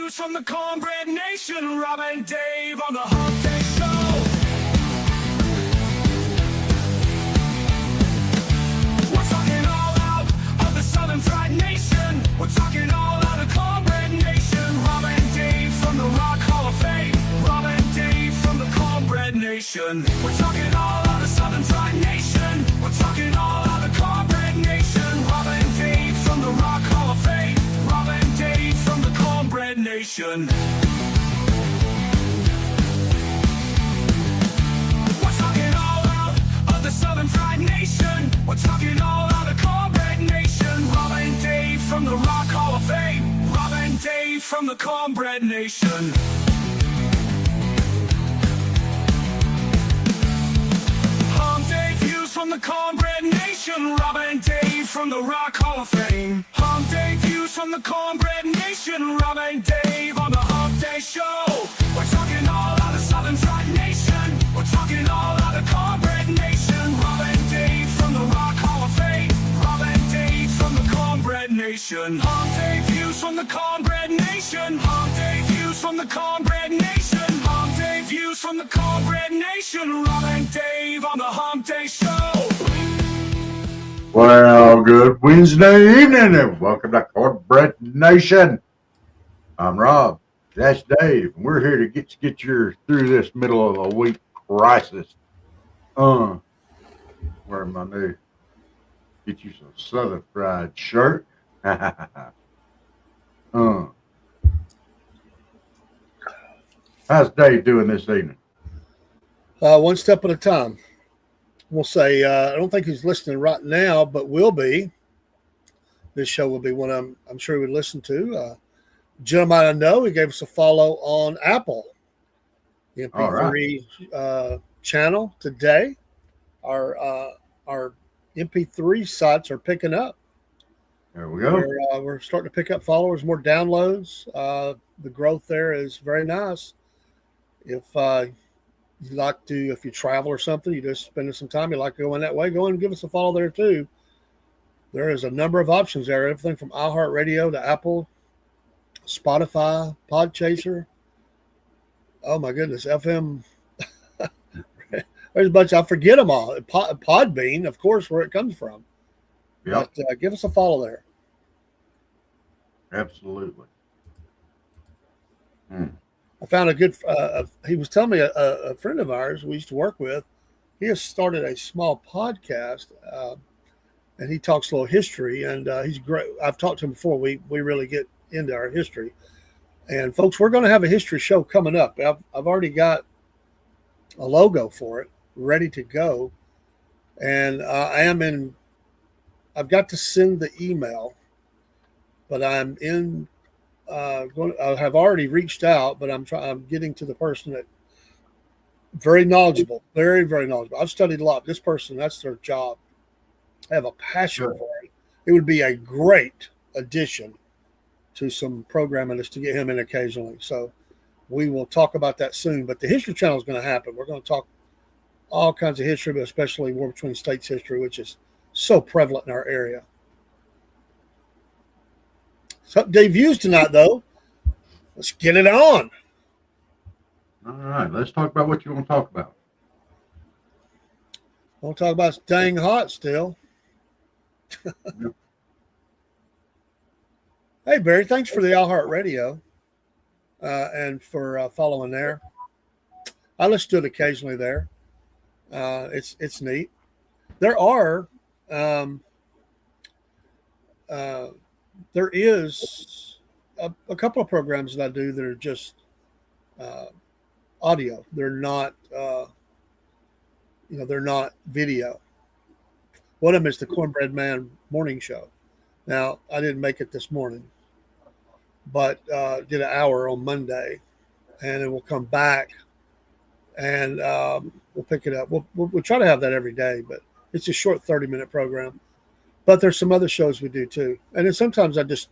views from the Cornbread Nation. Rob and Dave on the Humpday Show. We're talking all out of the Southern Fried Nation. We're talking all out of Cornbread Nation. Rob and Dave from the Rock Hall of Fame. Rob and Dave from the Cornbread Nation. We're talking all out of Southern Fried Nation. We're talking all out of Cornbread Nation. Rob and Dave from the Rock Hall of Fame. Rob and Dave from the Cornbread Nation. We're talking all out of the Southern Fried Nation. We're talking all out of Cornbread Nation. Rob and Dave from the Rock Hall of Fame. Rob and Dave from the Cornbread Nation. Humpday views from the Cornbread Nation. Rob and Dave from the Rock Hall of Fame. Humpday views from the Cornbread Nation. Rob and Dave on the Humpday Show. We're talking all out of Southern Fried Nation. We're talking all out of Cornbread Nation. Rob and Dave from the Rock Hall of Fame. Rob and Dave from the Cornbread Nation. Humpday views from the Cornbread Nation. Humpday views from the Cornbread Nation. Humpday views from the Cornbread Nation. Rob and Dave on the Humpday Show. Well, good Wednesday evening and welcome to Cornbread Nation. I'm Rob. That's Dave. And we're here to get you through this middle of the week crisis. Where's my new? Get you some Southern Fried shirt. How's Dave doing this evening? One step at a time. We'll say, I don't think he's listening right now, but will be. This show will be one I'm sure he would listen to. Gentleman I know, he gave us a follow on Apple. The MP3 channel today. Our MP3 sites are picking up. There we go. We're starting to pick up followers, more downloads. The growth there is very nice. If you like to, if you travel or something, you just spending some time, you like to go in that way, go in and give us a follow there too. There is a number of options there, everything from iHeartRadio to Apple, Spotify, Podchaser. Oh my goodness, FM. There's a bunch, I forget them all. Podbean, of course, where it comes from. Yep. But give us a follow there. Absolutely. I found a good, he was telling me a friend of ours we used to work with, he has started a small podcast and he talks a little history and he's great. I've talked to him before. We really get into our history. And folks, we're going to have a history show coming up. I've already got a logo for it ready to go. And I've got to send the email, but I'm in, I have already reached out, but I'm getting to the person that very knowledgeable, very, very knowledgeable. I've studied a lot. This person, that's their job. I have a passion for it. It would be a great addition to some programming just to get him in occasionally. So we will talk about that soon, but the History Channel is going to happen. We're going to talk all kinds of history, but especially War Between States history, which is so prevalent in our area. So debuts tonight, though. Let's get it on. All right, let's talk about what you want to talk about. I want to talk about it's dang hot still. Hey, Barry, thanks for the iHeartRadio and for following there. I listen to it occasionally there. It's neat. There are there is a couple of programs that I do that are just audio. They're not they're not video. One of them is the Cornbread Man Morning Show. Now, I didn't make it this morning, but did an hour on Monday, and it will come back, and we'll pick it up. We'll try to have that every day, but it's a short 30-minute program. But there's some other shows we do too. And then sometimes I just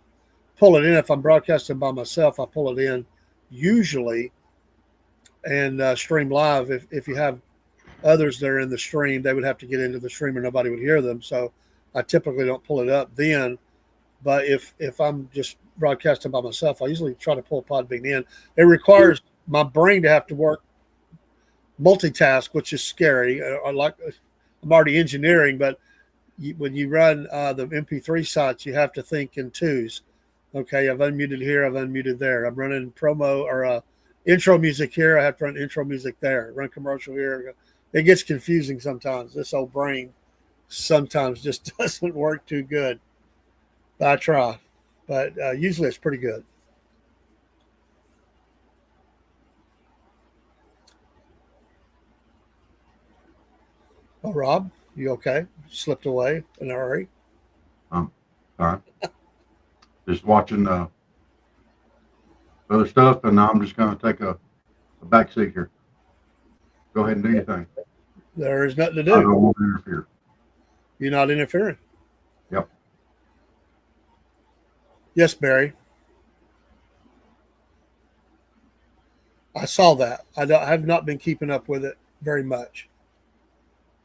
pull it in. If I'm broadcasting by myself, I pull it in usually and stream live. If you have others that are in the stream, they would have to get into the stream or nobody would hear them. So I typically don't pull it up then. But if I'm just broadcasting by myself, I usually try to pull Podbean in. It requires my brain to have to work multitask, which is scary. I'm already engineering, but when you run the MP3 sites, you have to think in twos. Okay, I've unmuted here, I've unmuted there. I'm running promo or intro music here. I have to run intro music there. Run commercial here. It gets confusing sometimes. This old brain sometimes just doesn't work too good. But I try. But usually it's pretty good. Oh, Rob, you okay? Slipped away in a hurry. All right. Just watching other stuff, and I'm just going to take a back seat here. Go ahead and do your thing. There is nothing to I do. don't want to interfere. You're not interfering. Yep. Yes, Barry. I saw that. I have not been keeping up with it very much,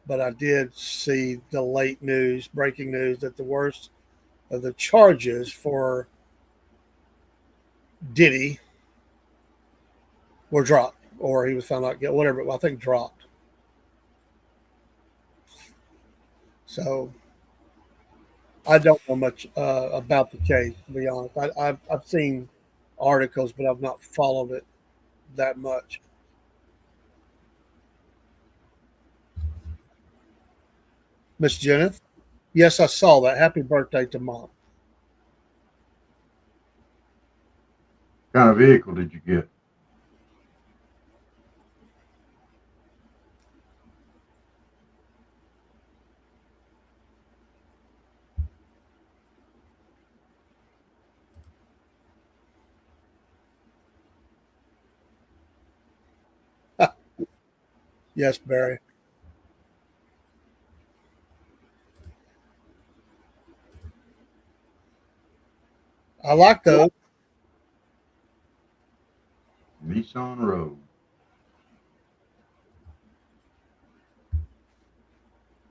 but I did see the late news, breaking news that the worst of the charges for Diddy were dropped, or he was found out guilty, whatever. Well, I think dropped. So I don't know much about the case, to be honest. I've seen articles, but I've not followed it that much. Miss Jenneth, yes, I saw that. Happy birthday to Mom. What kind of vehicle did you get? Yes, Barry. I like those. Nissan Rogue.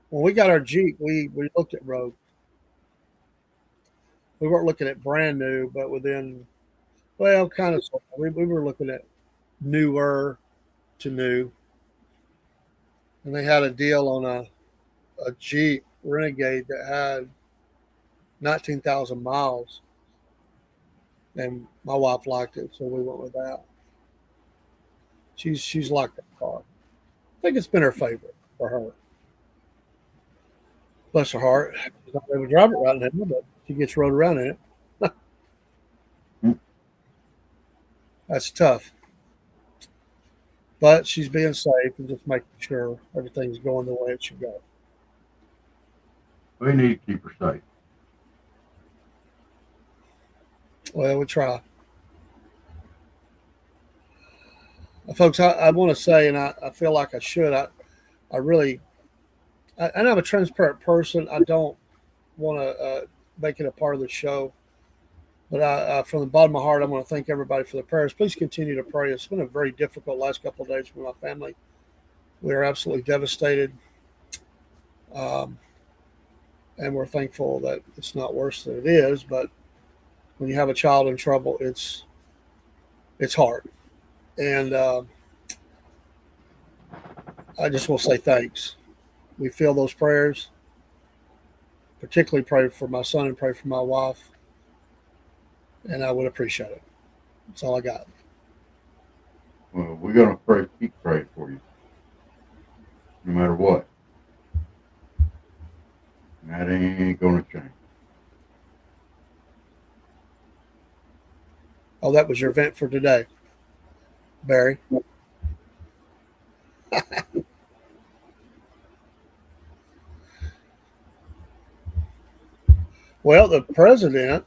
When we got our Jeep, we looked at Rogue. We weren't looking at brand new, but within, well, kind of. We were looking at newer to new, and they had a deal on a Jeep Renegade that had 19,000 miles, and my wife liked it, so we went with that. She's liked that car. I think it's been her favorite for her. Bless her heart. She's not able to drive it right now, but she gets rode around in it. That's tough. But she's being safe and just making sure everything's going the way it should go. We need to keep her safe. Well, we try. Folks, I want to say, and I feel like I should, I really, and I'm a transparent person. I don't want to make it a part of the show. But from the bottom of my heart, I want to thank everybody for the prayers. Please continue to pray. It's been a very difficult last couple of days for my family. We are absolutely devastated. And we're thankful that it's not worse than it is. But when you have a child in trouble, it's hard. And I just will say thanks. We feel those prayers, particularly pray for my son and pray for my wife. And I would appreciate it. That's all I got. Well, we're going to pray, keep praying for you, no matter what. And that ain't going to change. Oh, that was your vent for today, Barry. Well, the president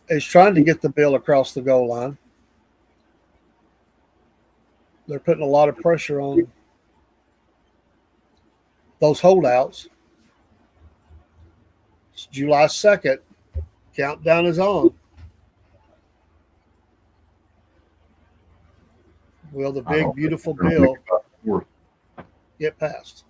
is trying to get the bill across the goal line. They're putting a lot of pressure on those holdouts. It's July 2nd. Countdown is on. Will the big, beautiful bill get passed?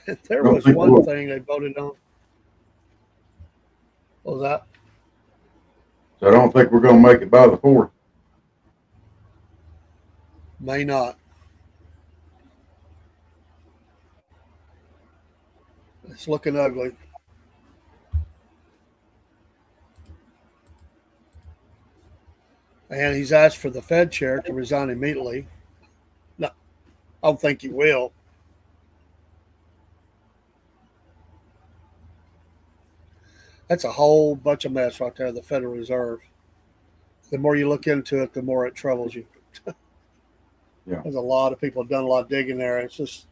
There I don't was think one we'll. thing they voted on. What was that? So I don't think we're going to make it by the 4th. May not. It's looking ugly. And he's asked for the Fed chair to resign immediately. No, I don't think he will. That's a whole bunch of mess right there, the Federal Reserve. The more you look into it, the more it troubles you. Yeah. There's a lot of people have done a lot of digging there. It's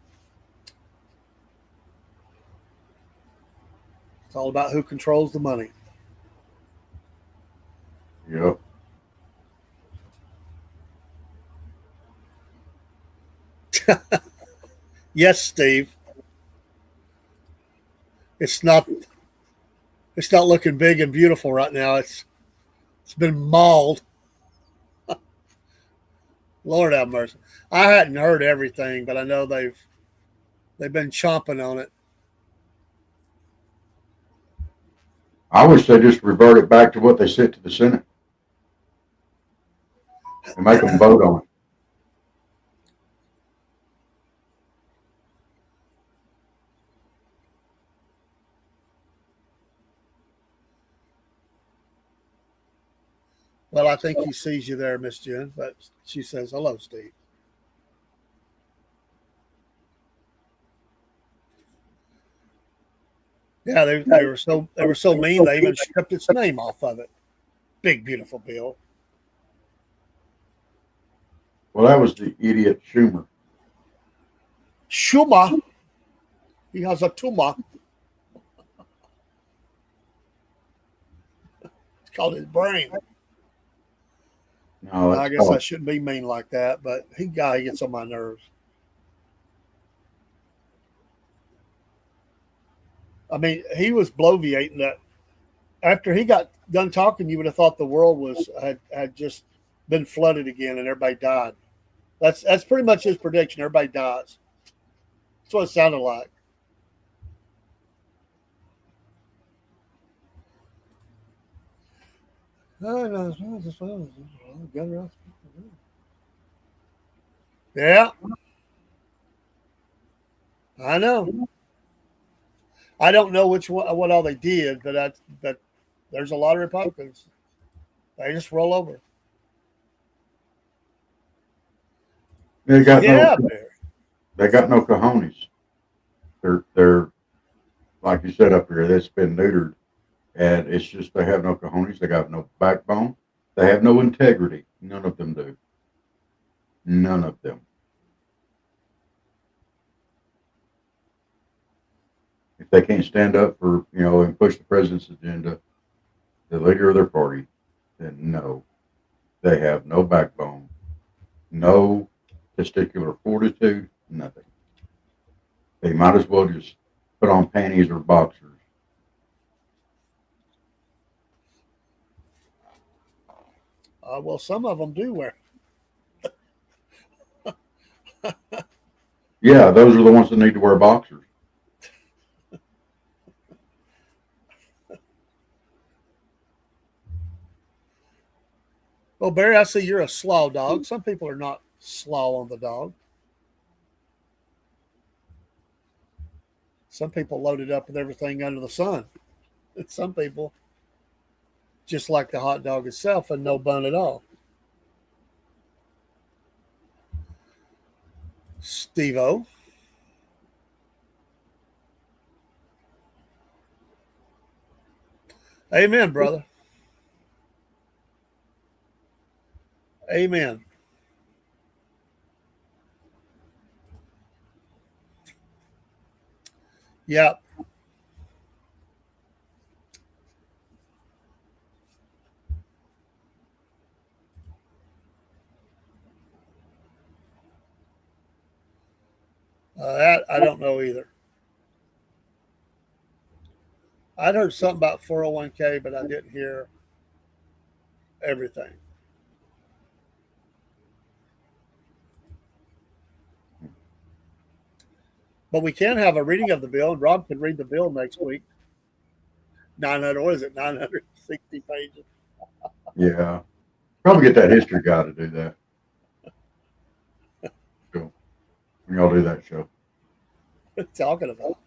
all about who controls the money. Yep. Yes, Steve. It's not looking big and beautiful right now. It's been mauled. Lord have mercy. I hadn't heard everything, but I know they've been chomping on it. I wish they just reverted back to what they sent to the Senate and make them vote on it. Well, I think he sees you there, Miss Jen, but she says, hello, Steve. Yeah, they were so mean they even stripped its name off of it. Big beautiful bill. Well, that was the idiot Schumer. Schumer, he has a tumor. It's called his brain. No, I it's guess I called. shouldn't be mean like that, but he gets on my nerves. I mean, he was bloviating that after he got done talking, you would have thought the world had just been flooded again and everybody died. That's pretty much his prediction. Everybody dies. That's what it sounded like. Yeah, I know. I don't know what all they did, but there's a lot of Republicans. They just roll over. They got no. Yeah, Barry. They got no cojones. They're like you said up here. That's been neutered, and it's just they have no cojones. They got no backbone. They have no integrity. None of them do. None of them. If they can't stand up for and push the president's agenda, the leader of their party, then no, they have no backbone, no testicular fortitude, nothing. They might as well just put on panties or boxers. Well, some of them do wear. Yeah, those are the ones that need to wear boxers. Well, Barry, I see you're a slaw dog. Some people are not slaw on the dog. Some people load it up with everything under the sun. And some people just like the hot dog itself and no bun at all. STEVO. Amen, brother. Amen. Yep. That I don't know either. I'd heard something about 401k, but I didn't hear everything. But we can have a reading of the bill, and Rob can read the bill next week. 900, what is it, 960 pages? Yeah. Probably get that history guy to do that. Cool. When y'all do that show. What are you talking about?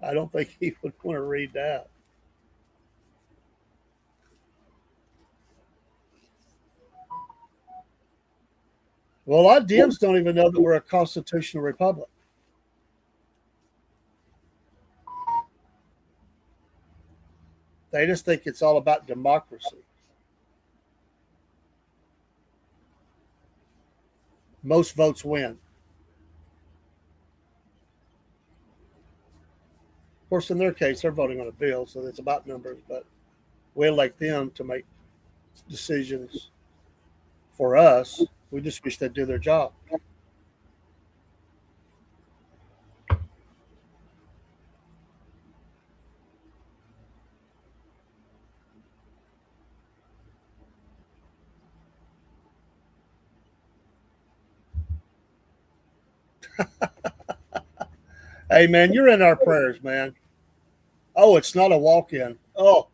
I don't think he would want to read that. Well, a lot of Dems don't even know that we're a constitutional republic. They just think it's all about democracy. Most votes win. Of course, in their case, they're voting on a bill, so it's about numbers, but we elect them to make decisions for us. We just wish they'd do their job. Hey, man, you're in our prayers, man. Oh, it's not a walk in. Oh,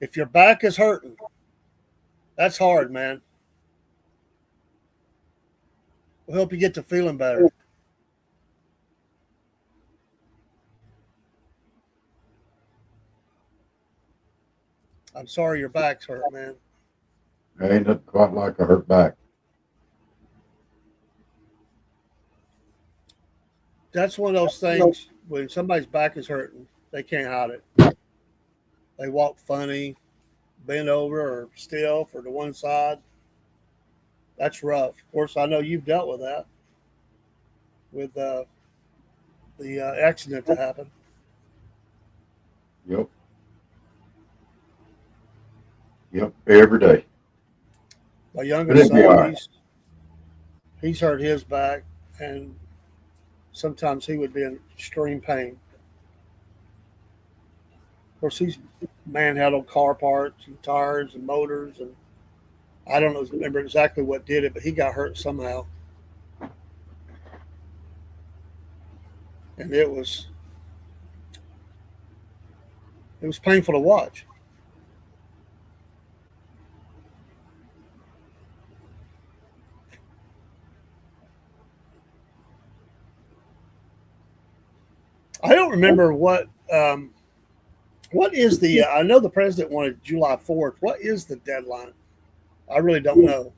if your back is hurting, that's hard, man. We'll help you get to feeling better. I'm sorry your back's hurt, man. Ain't nothing quite like a hurt back. That's one of those things when somebody's back is hurting, they can't hide it. They walk funny, bent over or stiff or to one side. That's rough. Of course, I know you've dealt with that with the accident that happened. Yep. Yep. Every day. My youngest son, he's hurt his back, and sometimes he would be in extreme pain. Of course, he's manhandled car parts and tires and motors, and I don't remember exactly what did it, but he got hurt somehow, and it was painful to watch. I don't remember what is the. I know the president wanted July 4th. What is the deadline? I really don't know.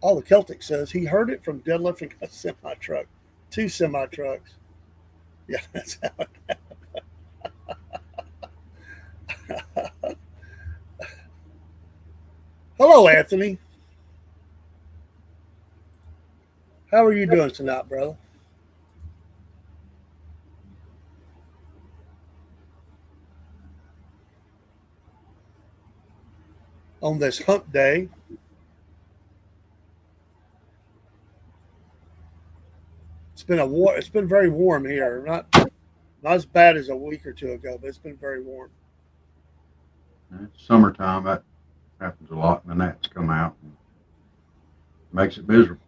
All the Celtic says he heard it from deadlifting a semi truck, 2 semi trucks. Yeah, that's how it happened. Hello, Anthony. How are you doing tonight, brother? On this hump day, it's been very warm here. Not as bad as a week or two ago, but it's been very warm. It's summertime. That happens a lot, and the gnats come out and makes it miserable.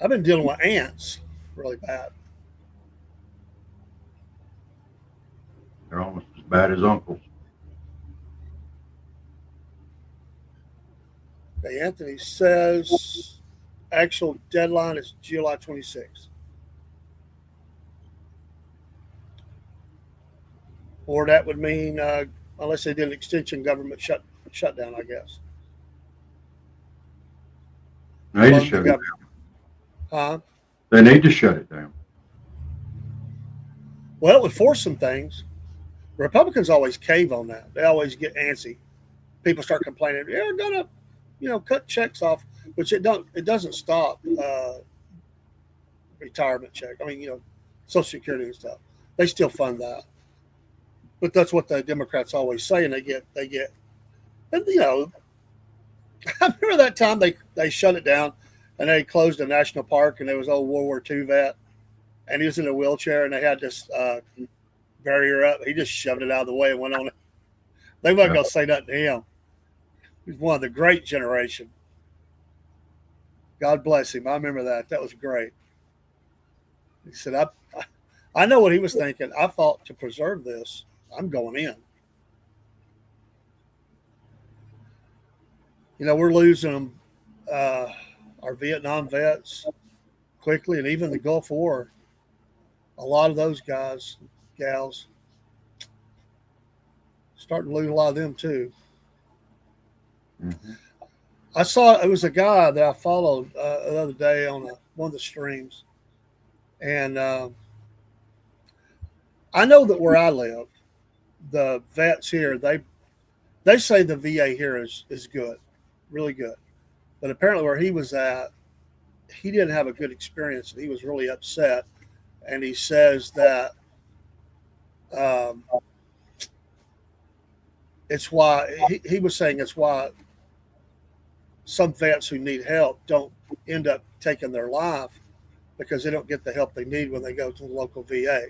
I've been dealing with ants really bad. They're almost as bad as uncles. Okay, Anthony says actual deadline is July 26th. Or that would mean, unless they did an extension government shutdown, I guess. They need to shut it down. Huh? They need to shut it down. Well, it would force some things. Republicans always cave on that. They always get antsy. People start complaining. They're gonna, cut checks off, which it doesn't stop retirement check. I mean, Social Security and stuff. They still fund that. But that's what the Democrats always say, and they get, and I remember that time they shut it down, and they closed a national park, and there was an old World War II vet, and he was in a wheelchair, and they had this barrier up. He just shoved it out of the way and went on. They weren't going to say nothing to him. He's one of the great generation. God bless him. I remember that. That was great. He said, I know what he was thinking. I fought to preserve this. I'm going in. We're losing them, our Vietnam vets quickly, and even the Gulf War. A lot of those guys, gals, starting to lose a lot of them too. Mm-hmm. I saw it was a guy that I followed the other day on one of the streams, and I know that where I live, the vets here they say the VA here is good, really good, but apparently where he was at, he didn't have a good experience, and he was really upset, and he says that um, it's why he was saying it's why some vets who need help don't end up taking their life because they don't get the help they need when they go to the local VA.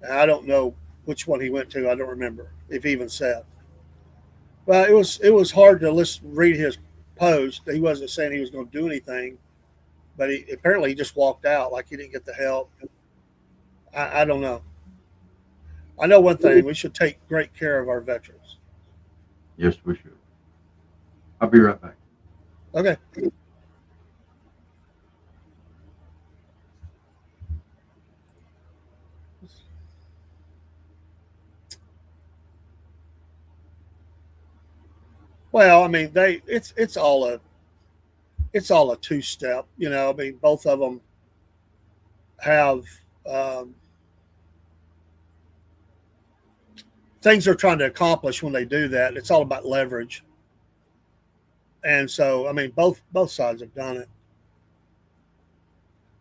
And I don't know which one he went to. I don't remember if he even said. Well, it was hard to read his post. He wasn't saying he was going to do anything, but he apparently he just walked out like he didn't get the help. I don't know. I know one thing: we should take great care of our veterans. Yes, we should. I'll be right back. Okay. Well, I mean, it's all a two step. I mean, both of them have um, things they're trying to accomplish when they do that. It's all about leverage, and so I mean, both sides have done it.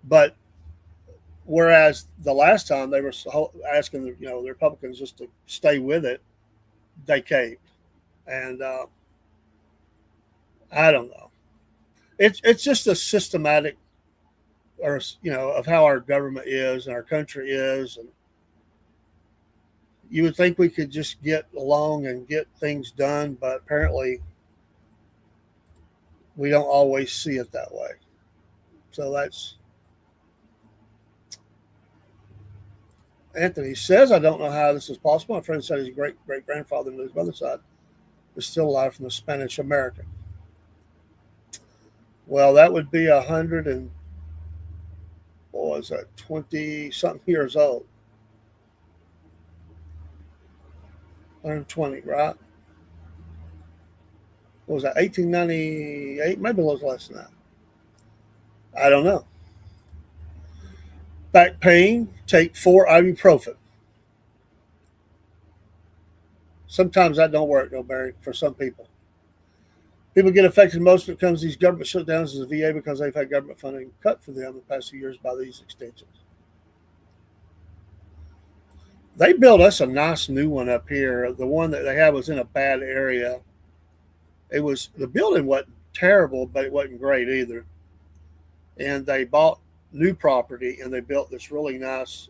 But whereas the last time they were asking the Republicans just to stay with it, they caved, and I don't know. It's just a systematic, or of how our government is and our country is, and you would think we could just get along and get things done, but apparently we don't always see it that way. So that's Anthony says, I don't know how this is possible. My friend said his great great grandfather on his mother's side is still alive from the Spanish American. Well, that would be 100 and what was that, 20 something years old. 120, right? What was that, 1898? Maybe it was less than that. I don't know. Back pain, take 4 ibuprofen. Sometimes that don't work, no, Barry, for some people. People get affected most when it comes to these government shutdowns as the VA because they've had government funding cut for them in the past few years by these extensions. They built us a nice new one up here. The one that they had was in a bad area. The building wasn't terrible, but it wasn't great either. And they bought new property and they built this really nice.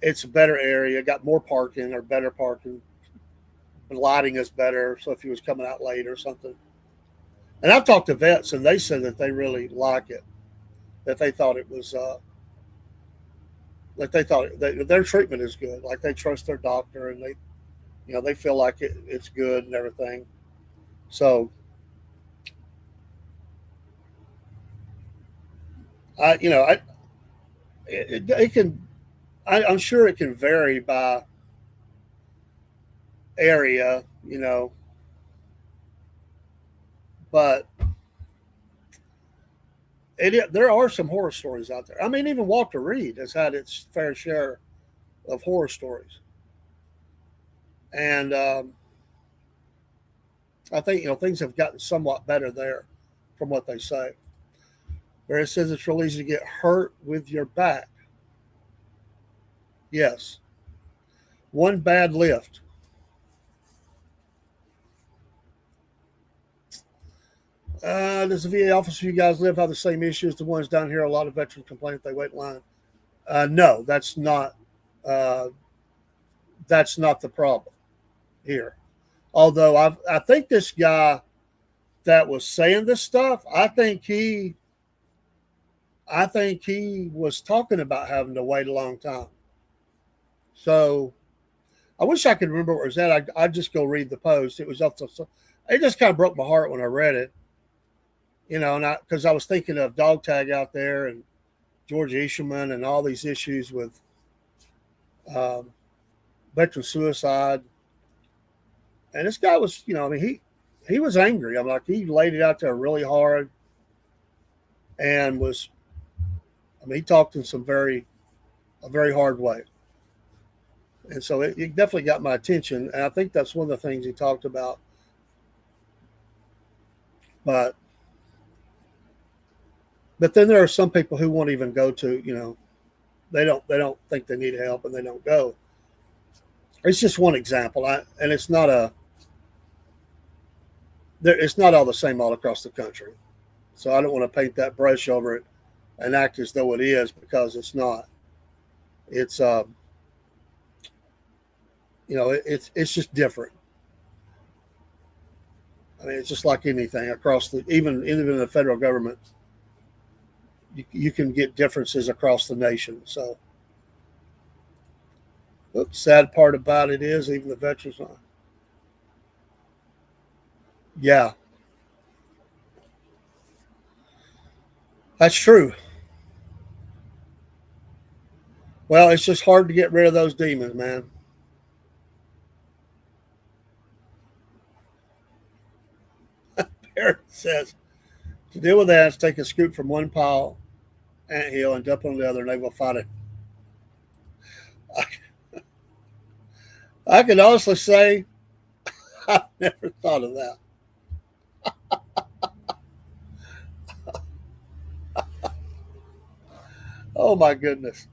It's a better area, got more parking or better parking. The lighting is better, so if he was coming out late or something. And I've talked to vets, and they said that they really like it. That they thought it was, like they thought their treatment is good. Like they trust their doctor, and they feel like it's good and everything. So, it can. I'm sure it can vary by area, but there are some horror stories out there. I mean, even Walter Reed has had its fair share of horror stories, and I think things have gotten somewhat better there, from what they say. Where it says it's real easy to get hurt with your back. Yes, one bad lift. Does the VA office where you guys live have the same issue as the ones down here? A lot of veterans complain that they wait in line. No, that's not. That's not the problem here. Although I think this guy that was saying this stuff, I think he was talking about having to wait a long time. So I wish I could remember where it was at. I'd just go read the post. It was up to. It just kind of broke my heart when I read it. You know, and because I was thinking of dog tag out there and George Isherman and all these issues with um, veteran suicide. And this guy was, you know, I mean, he was angry. I'm like, he laid it out there really hard, and was, I mean, he talked in a very hard way. And so it definitely got my attention. And I think that's one of the things he talked about. But then there are some people who won't even go to, you know, they don't think they need help and they don't go. It's just one example. And it's not it's not all the same all across the country. So I don't want to paint that brush over it and act as though it is, because it's not. It's you know, it's just different. I mean, it's just like anything across even in the federal government. You can get differences across the nation. So, the sad part about it is even the veterans. Yeah, that's true. Well, it's just hard to get rid of those demons, man. Eric says to deal with ants, take a scoop from one pile ant hill and dump on the other, and they will fight it. I can honestly say I've never thought of that. Oh my goodness.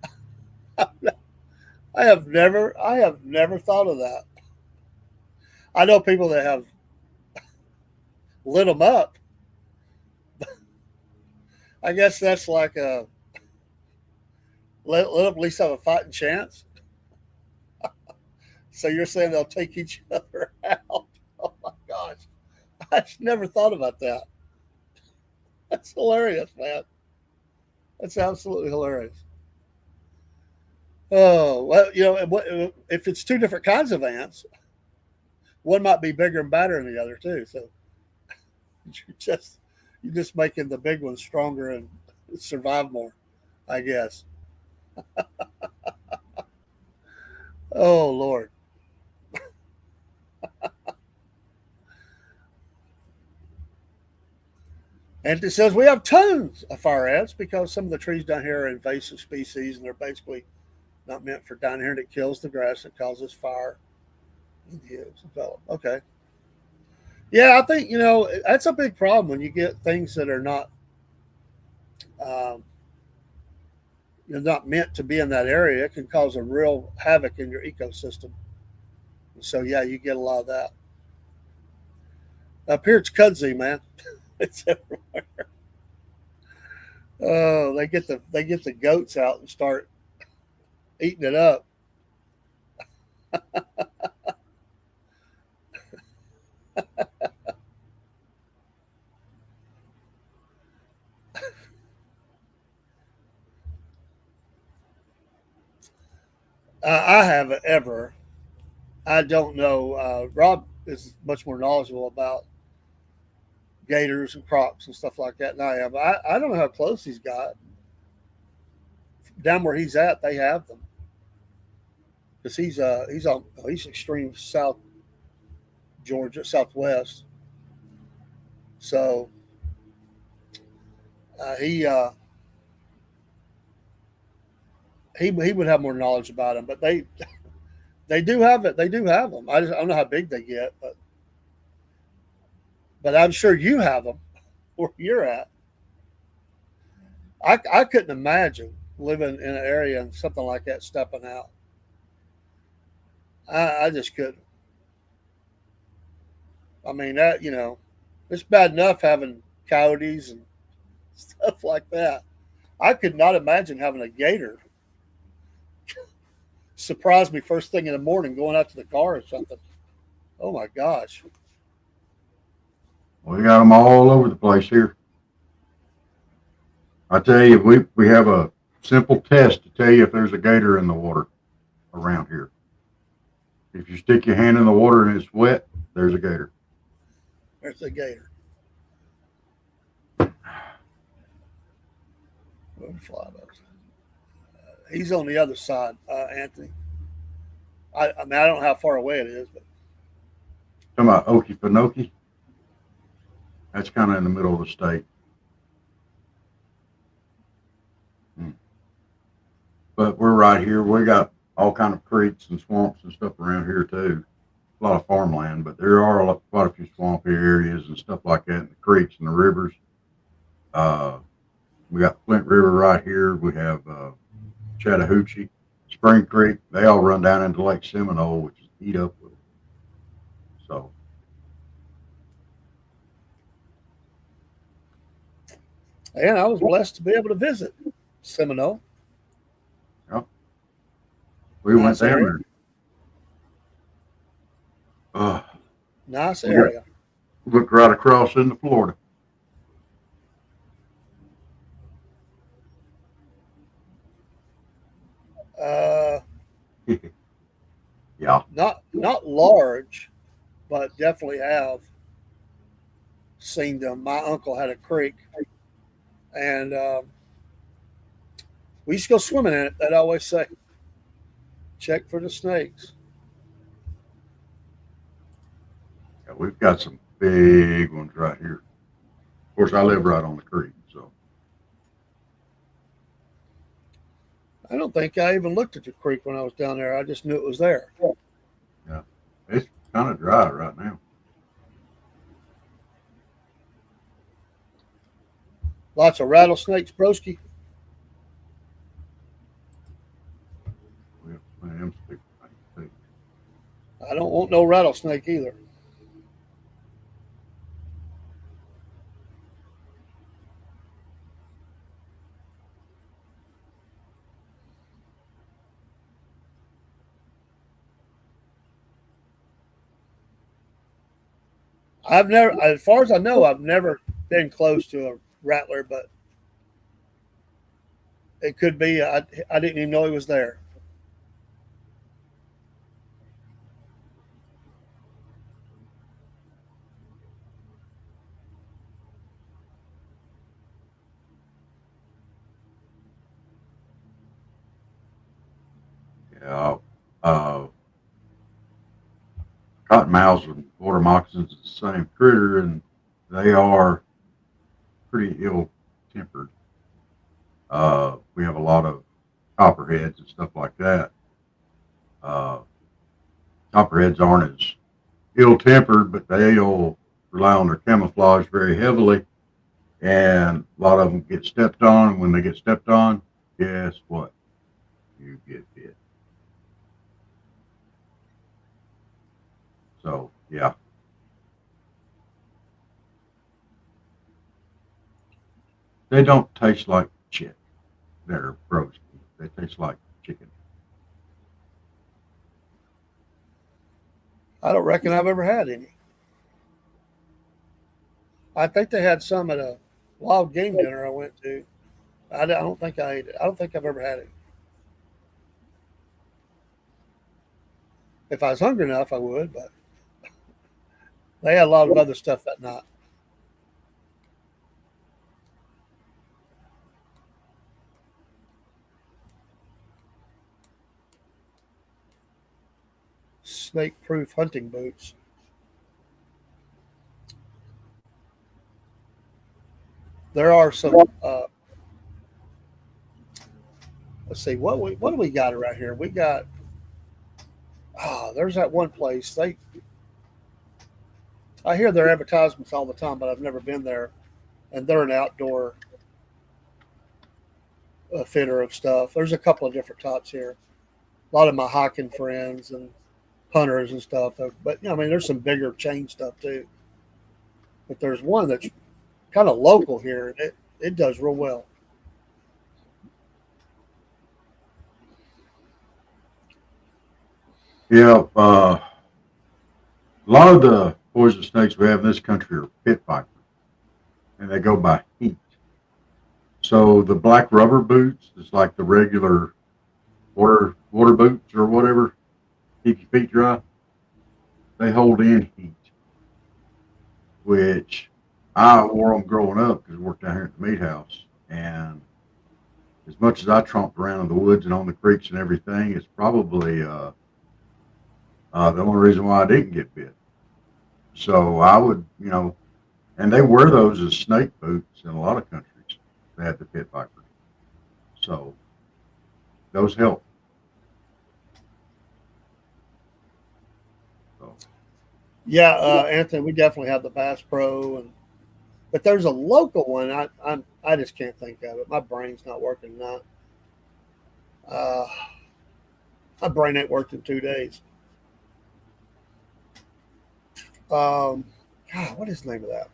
I have never thought of that. I know people that have lit them up. I guess that's like a let them at least have a fighting chance. So you're saying they'll take each other out? Oh my gosh, I just never thought about that. That's hilarious, man. That's absolutely hilarious. Oh well, you know, if it's two different kinds of ants, one might be bigger and badder than the other too. So you're just making the big ones stronger and survive more, I guess. Oh Lord. And it says we have tons of fire ants because some of the trees down here are invasive species and they're basically not meant for down here, and it kills the grass. It causes fire. Okay. Yeah, I think, you know, that's a big problem when you get things that are not um, you're not meant to be in that area. It can cause a real havoc in your ecosystem. So yeah, you get a lot of that. Up here it's kudzu, man. It's everywhere. Oh, they get the goats out and start eating it up. I haven't ever. I don't know. Rob is much more knowledgeable about gators and crocs and stuff like that than I am. I don't know how close he's got. Down where he's at, they have them because he's extreme South Georgia, Southwest. So he he would have more knowledge about them, but they do have it. They do have them. I don't know how big they get, but I'm sure you have them where you're at. I couldn't imagine living in an area and something like that stepping out. I just couldn't. I mean, that, you know, it's bad enough having coyotes and stuff like that. I could not imagine having a gator surprise me first thing in the morning going out to the car or something. Oh my gosh. We got them all over the place here. I tell you, we have a simple test to tell you if there's a gator in the water around here. If you stick your hand in the water and it's wet, there's a gator. There's a gator. He's on the other side, Anthony. I mean, I don't know how far away it is, but Talking about Okefenokee, that's kind of in the middle of the state. But we're right here. We got all kind of creeks and swamps and stuff around here too. A lot of farmland, but there are quite a few swampy areas and stuff like that, and the creeks and the rivers. Uh, we got Flint River right here. We have Chattahoochee, Spring Creek. They all run down into Lake Seminole, which is eat up with them. So, and I was blessed to be able to visit Seminole. yeah, we went down there. Nice area. Looked right across into Florida. Yeah. Not large, but definitely have seen them. My uncle had a creek, and we used to go swimming in it. They'd always say, "Check for the snakes." Yeah, we've got some big ones right here. Of course, I live right on the creek, so. I don't think I even looked at the creek when I was down there. I just knew it was there. Yeah, it's kind of dry right now. Lots of rattlesnakes, broski. We have plenty of them stick things too. I don't want no rattlesnake either. I've never, as far as I know, I've never been close to a rattler, but it could be. I didn't even know he was there. Yeah. Uh, Cottonmouths and water moccasins is the same critter, and they are pretty ill tempered. We have a lot of copperheads and stuff like that. Uh, Copperheads aren't as ill tempered, but they'll rely on their camouflage very heavily, and a lot of them get stepped on. And when they get stepped on, guess what? You get bit. So, yeah. They don't taste like shit. They're roasted. They taste like chicken. I don't reckon I've ever had any. I think they had some at a wild game dinner I went to. I don't think I ate it. I don't think I've ever had it. If I was hungry enough, I would, but they had a lot of other stuff that night. Snake-proof hunting boots. There are some. Let's see what do we got around here? We got. There's that one place. I hear their advertisements all the time, but I've never been there. And they're an outdoor fitter of stuff. There's a couple of different types here. A lot of my hiking friends and hunters and stuff. But I mean, there's some bigger chain stuff too. But there's one that's kind of local here, and it does real well. Yeah. A lot of the poison snakes we have in this country are pit vipers, and they go by heat. So the black rubber boots is like the regular water boots or whatever, keep your feet dry. They hold in heat, which I wore them growing up because I worked down here at the meat house. And as much as I tromped around in the woods and on the creeks and everything, it's probably the only reason why I didn't get bit. So I would, and they wear those as snake boots in a lot of countries. They have the pit vipers. So those help. So, Yeah, Anthony, we definitely have the Bass Pro, but there's a local one. I just can't think of it. My brain's not working now. Uh, my brain ain't worked in 2 days. God, what is the name of that?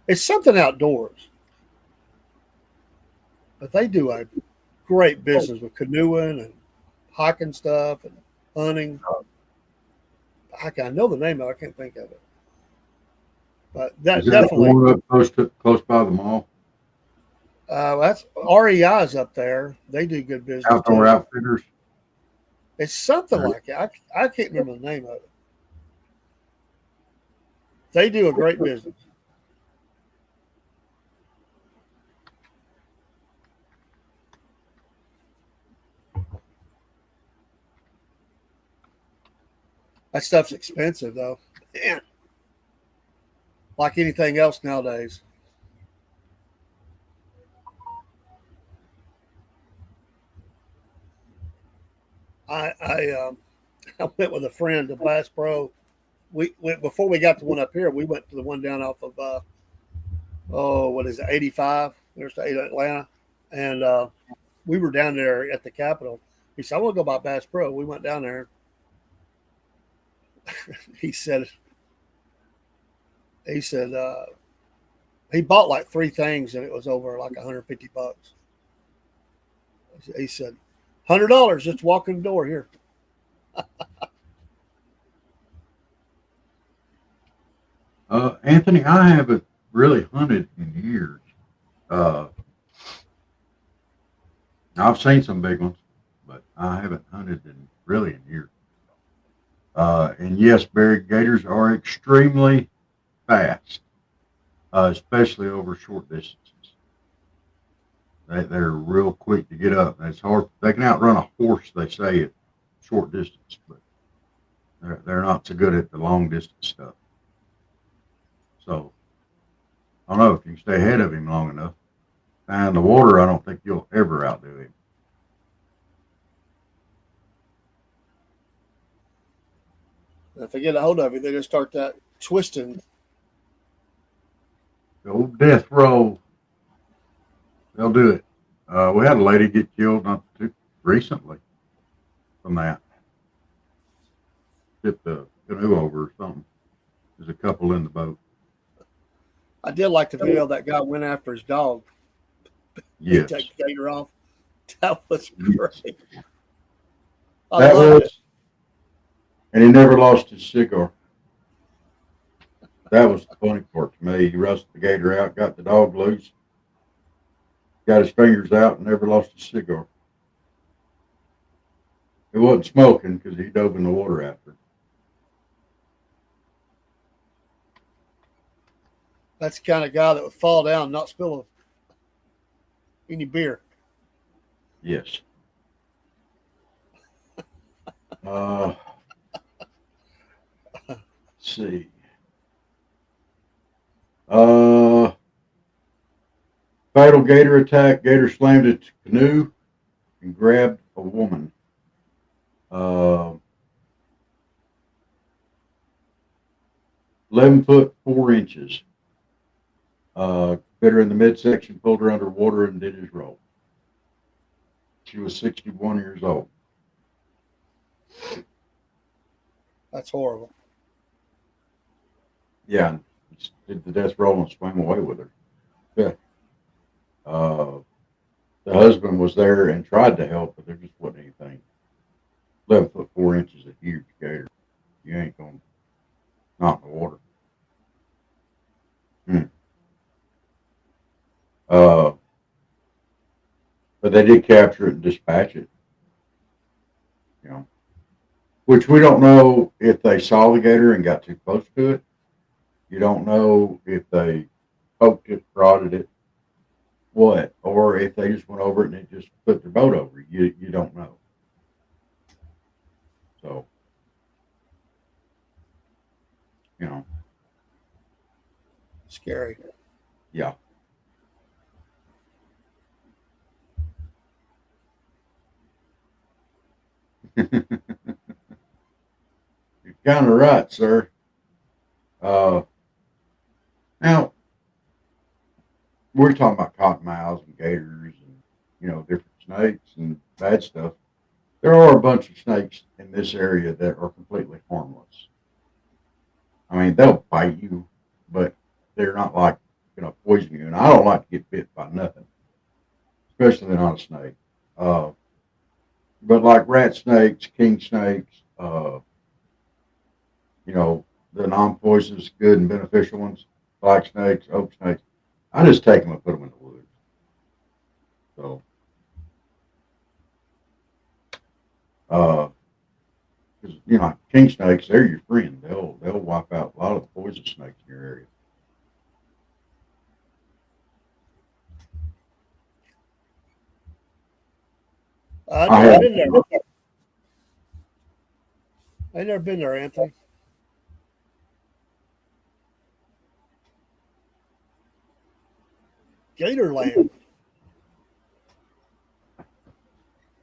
It's something outdoors, but they do a great business with canoeing and hiking stuff and hunting. I know the name of it. I can't think of it, but is that that the definitely. one up close by the mall? That's REI's up there. They do good business Outdoor too. Outfitters. It's something Right. like it. I can't remember the name of it. They do a great business. That stuff's expensive though. Man, like anything else nowadays. I I went with a friend to Bass Pro. We went before we got the one up here. We went to the one down off of what is it, 85 Interstate Atlanta, and we were down there at the Capitol. He said, "I want to go by Bass Pro." We went down there. He said he said he bought like three things and it was over like $150. He said, $100 just walk in the door here. Anthony, I haven't really hunted in years. Uh, I've seen some big ones, but I haven't hunted in really in years. And yes, buried gators are extremely fast, especially over short distances. They're real quick to get up. It's hard. They can outrun a horse, they say, at short distance, but they're not so good at the long distance stuff. So I don't know if you can stay ahead of him long enough. And in the water, I don't think you'll ever outdo him. If they get a hold of you, they just start that twisting. The old death roll, they'll do it. We had a lady get killed not too recently from that. Tipped the canoe over or something. There's a couple in the boat. I did like the video that guy went after his dog. He Yes. took the gator off. That was Yes. great. I That loved it. was, and he never lost his cigar. That was the funny part to me. He rustled the gator out, got the dog loose, got his fingers out, and never lost his cigar. It wasn't smoking because he dove in the water after. That's the kind of guy that would fall down and not spill any beer. Yes. Let's see. Fatal gator attack. Gator slammed its canoe and grabbed a woman. Uh, 11 foot 4 inches. Bit her in the midsection, pulled her underwater, and did his roll. She was 61 years old. That's horrible. Yeah, did the death roll and swam away with her. Yeah. The husband was there and tried to help, but there just wasn't anything. 11 foot 4 inches, a huge gator. You ain't going. Not in the water. Hmm. But they did capture it and dispatch it. You know, which we don't know if they saw the gator and got too close to it. You don't know if they poked it, prodded it, what, or if they just went over it and it just put their boat over. You don't know. So you know, Scary. yeah. You're kind of right, sir. Uh, Now we're talking about cottonmouths and gators and different snakes and bad stuff. There are a bunch of snakes in this area that are completely harmless. I mean, they'll bite you, but they're not like poison you. And I don't like to get bit by nothing, especially not a snake. Uh, but like rat snakes, king snakes, you know, the non-poisonous, good and beneficial ones, black snakes, oak snakes, I just take them and put them in the woods. So, uh, 'cause, king snakes, they're your friend. They'll wipe out a lot of the poison snakes in your area. I've I never have, been there. I've never been there, Anthony. Gatorland.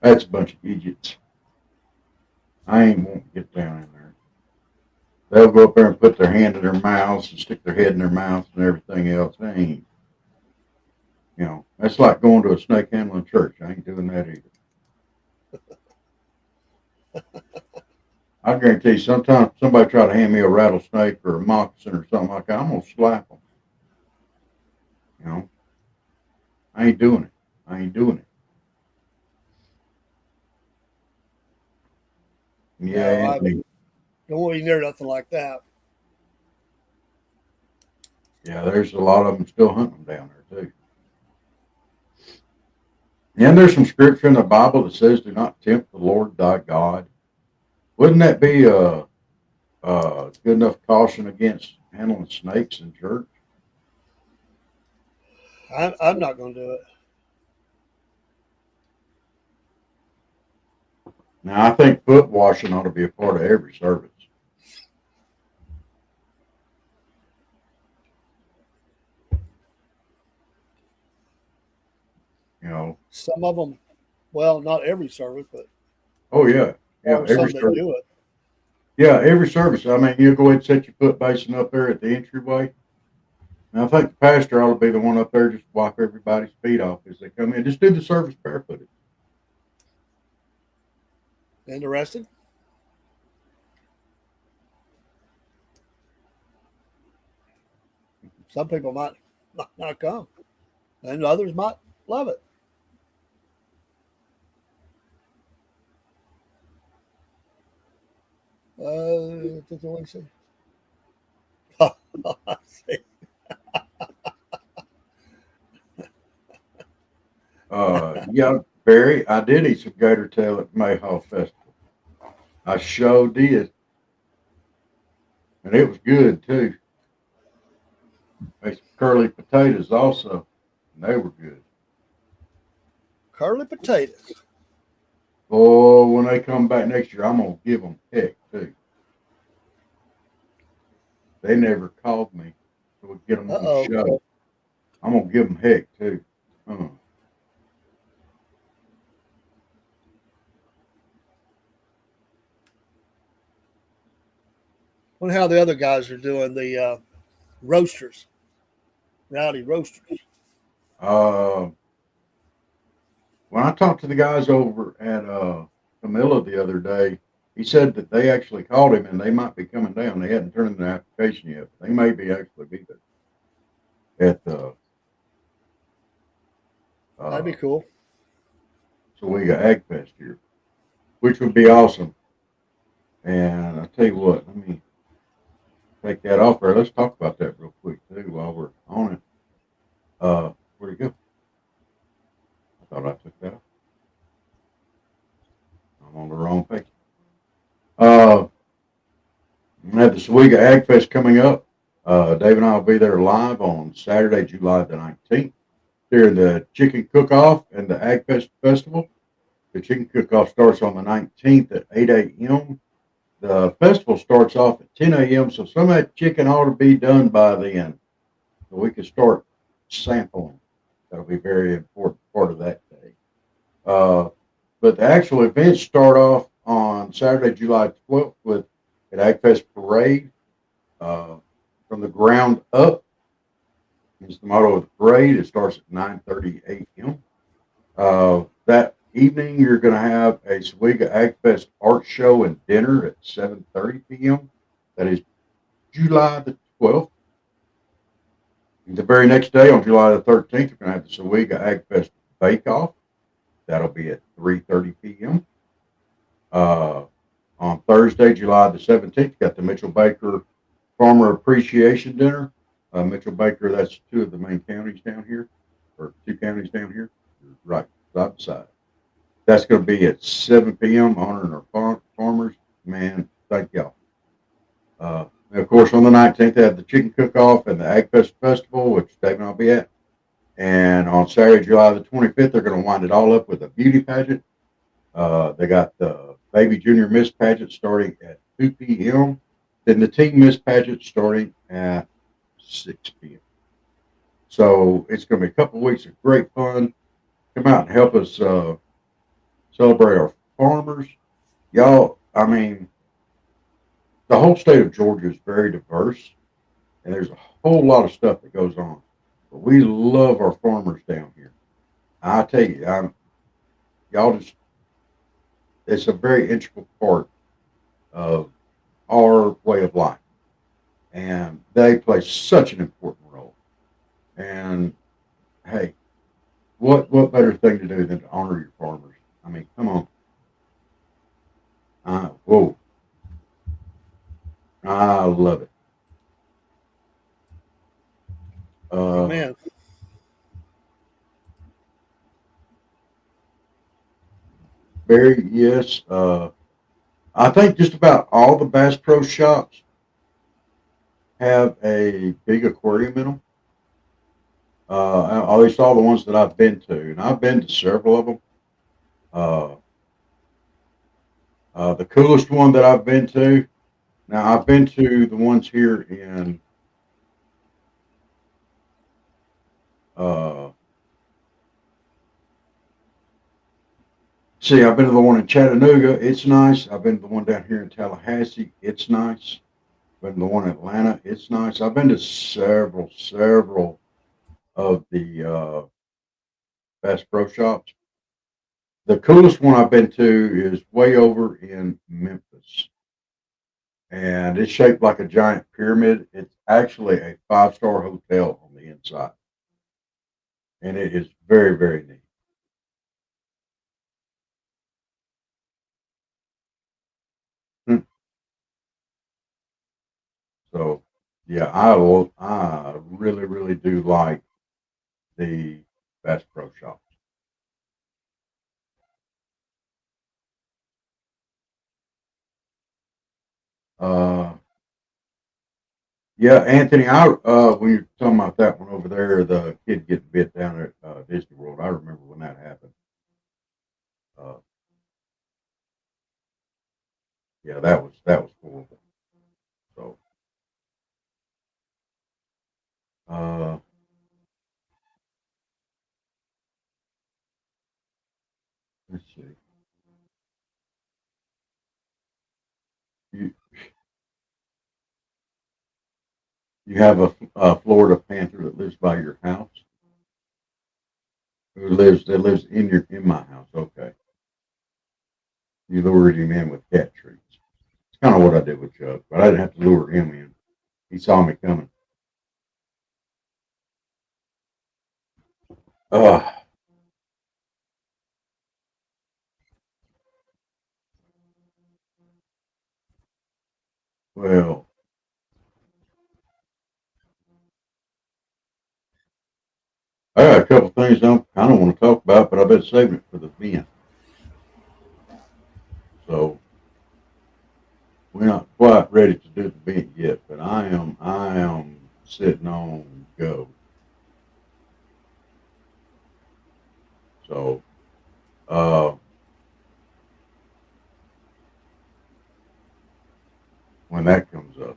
that's a bunch of idiots. I ain't won't get down in there. They'll go up there and put their hand in their mouths and stick their head in their mouths and everything else. They ain't, that's like going to a snake handling church. I ain't doing that either. I guarantee you, sometimes somebody try to hand me a rattlesnake or a moccasin or something like that, I'm gonna slap them. You know, I ain't doing it. I ain't doing it. Yeah, No, I Anthony. don't want to be near nothing like that. Yeah, there's a lot of them still hunting them down there too. And there's some scripture in the Bible that says, "Do not tempt the Lord thy God." Wouldn't that be a good enough caution against handling snakes in church? I'm not going to do it. Now, I think foot washing ought to be a part of every service. You know. Some of them, well, not every service, but Oh yeah, there yeah. are Every some that service. do it. Yeah, every service. I mean, you go ahead and set your foot basin up there at the entryway. And I think the pastor ought to be the one up there just wipe everybody's feet off as they come in. Just do the service barefooted. Interested? Some people might not come, and others might love it. Let me see. See. Yeah, Barry, I did eat some gator tail at Mayhaw Festival. I sure did, and it was good too. Made some curly potatoes also, and they were good. Curly potatoes. Oh, when they come back next year, I'm gonna give them heck too. They never called me, so we get them Uh on the oh. show. I'm gonna give them heck too. Uh, Wonder how the other guys are doing. The roasters, rowdy roasters. uh, when I talked to the guys over at Camilla the other day, he said that they actually called him and they might be coming down. They hadn't turned in their application yet. But they may be actually be there at the That'd be uh, cool. Sawega Ag Fest here, which would be awesome. And I tell you what, let me take that off there. Let's talk about that real quick too while we're on it. Where'd it go? I thought I took that off. I'm on the wrong page. Uh, we have the Sawega Ag Fest coming up. Dave and I will be there live on Saturday, July the 19th during the Chicken Cook-Off and the Ag Fest Festival. The Chicken Cook-Off starts on the 19th at 8 a.m. The festival starts off at 10 a.m., so some of that chicken ought to be done by then. So we can start sampling. That'll be a very important part of that day. Uh, but the actual events start off on Saturday, July 12th with an AgFest parade. From the ground up is the motto of the parade. It starts at 9:30 a.m. That evening, you're going to have a Sawega AgFest art show and dinner at 7:30 p.m. That is July the 12th. The very next day, on July the 13th, you're going to have the Sawega AgFest Bake Off. That'll be at 3:30 p.m. On Thursday, July the 17th, you got the Mitchell Baker Farmer Appreciation Dinner. Mitchell Baker, that's two of the main counties down here, or two counties down here, right side by side. That's going to be at 7 p.m. honoring our farmers. Man, thank y'all. And of course, on the 19th, they have the Chicken Cook-Off and the Ag Fest Festival, which Dave and I'll be at. And on Saturday, July the 25th, they're going to wind it all up with a beauty pageant. They got the Baby Junior Miss Pageant starting at 2 p.m. Then the Teen Miss Pageant starting at 6 p.m. So it's going to be a couple of weeks of great fun. Come out and help us celebrate our farmers. Y'all, I mean, the whole state of Georgia is very diverse, and there's a whole lot of stuff that goes on. But we love our farmers down here. I tell you, y'all just, it's a very integral part of our way of life. And they play such an important role. And hey, what better thing to do than to honor your farmers? I mean, come on. Whoa, I love it. Uh, Man, Barry, yes. I think just about all the Bass Pro shops have a big aquarium in them. At least all the ones that I've been to, and I've been to several of them. Uh, the coolest one that I've been to. Now I've been to the ones here in. Uh, I've been to the one in Chattanooga. It's nice. I've been to the one down here in Tallahassee. It's nice. Been to the one in Atlanta. It's nice. I've been to several of the Bass Pro shops. The coolest one I've been to is way over in Memphis, and it's shaped like a giant pyramid. It's actually a five-star hotel on the inside, and it is very neat. Hmm. So, yeah, I really do like the Bass Pro shops. Uh, yeah, Anthony, when you're talking about that one over there, the kid getting bit down at Disney World, I remember when that happened. Uh, yeah, that was horrible. So, uh, let's see. You you have a Florida Panther that lives by your house, that lives in my house. Okay, you lured him in with cat treats. It's kind of what I did with Chuck, but I didn't have to lure him in. He saw me coming. Uh, well, couple things I kind of want to talk about, but I've been saving it for the event. So we're not quite ready to do the event yet, but I am sitting on go. So uh, when that comes up,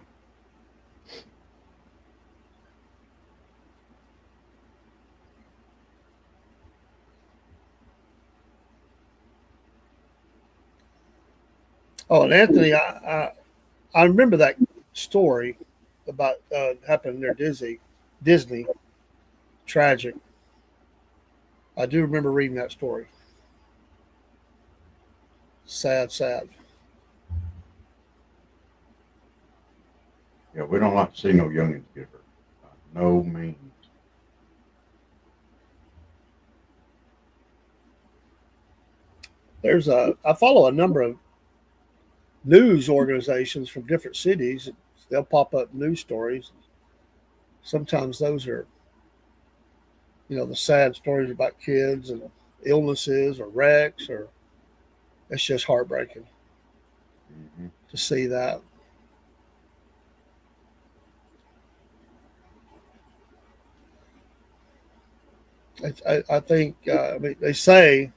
Oh, and Anthony, I remember that story about happening near Disney. Tragic. I do remember reading that story. Sad, sad. yeah, we don't like to see no youngins get hurt. No means. I follow a number of news organizations from different cities. They'll pop up news stories. Sometimes those are, the sad stories about kids and illnesses or wrecks, or it's just heartbreaking Mm-hmm. to see that. I think, I mean, they say,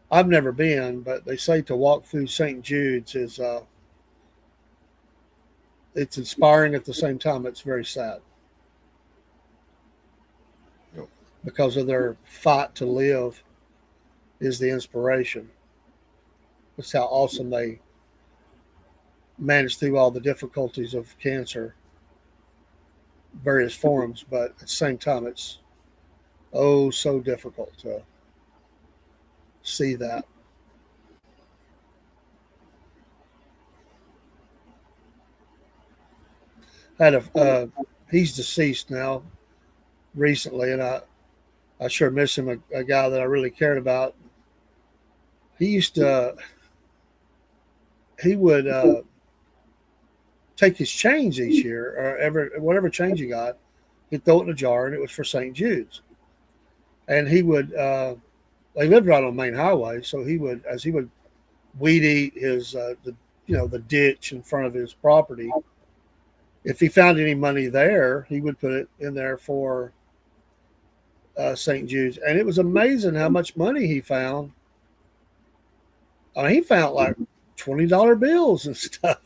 I've never been, but they say to walk through St. Jude's is, it's inspiring at the same time. It's very sad Yep. because of their fight to live is the inspiration. It's how awesome they managed through all the difficulties of cancer, various forms, but at the same time, it's oh so difficult to see that. Had he's deceased now recently, and I sure miss him. A guy that I really cared about. He used to he would take his change each year, or whatever change he got, he'd throw it in a jar, and it was for St. Jude's. And he would. They lived right on the main highway, so as he would weed eat his the ditch in front of his property. If he found any money there, he would put it in there for St. Jude's, and it was amazing how much money he found. I mean, he found like $20 bills and stuff.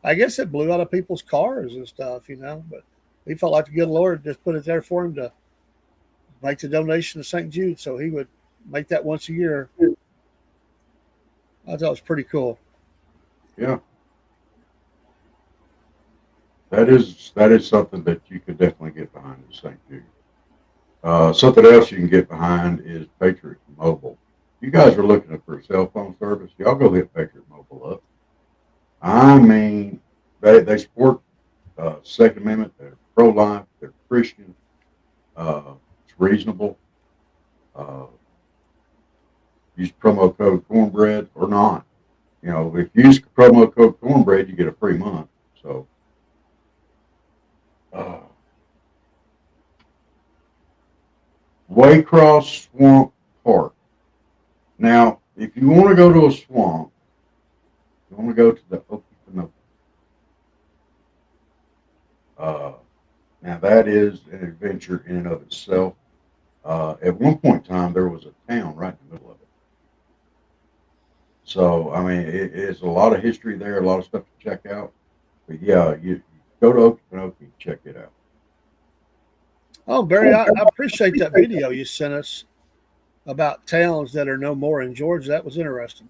I guess it blew out of people's cars and stuff. But he felt like the good Lord just put it there for him to make the donation to St. Jude, so he would make that once a year. I thought it was pretty cool. Yeah, that is something that you could definitely get behind in St. Jude. Something else you can get behind is Patriot Mobile. You guys are looking for a cell phone service, y'all go hit Patriot Mobile up. I mean, they support Second Amendment. They're pro-life. They're Christian. It's reasonable. Uh, use promo code Cornbread or not. If you use promo code Cornbread, you get a free month. So, uh, Waycross Swamp Park. Now, if you want to go to a swamp, you want to go to the Okefenokee. Now, that is an adventure in and of itself. At one point in time, there was a town right in the middle of it. So, I mean, it's a lot of history there, a lot of stuff to check out. But yeah, you go to Okefenokee and check it out. Oh, Barry, I appreciate that video you sent us about towns that are no more in Georgia. That was interesting.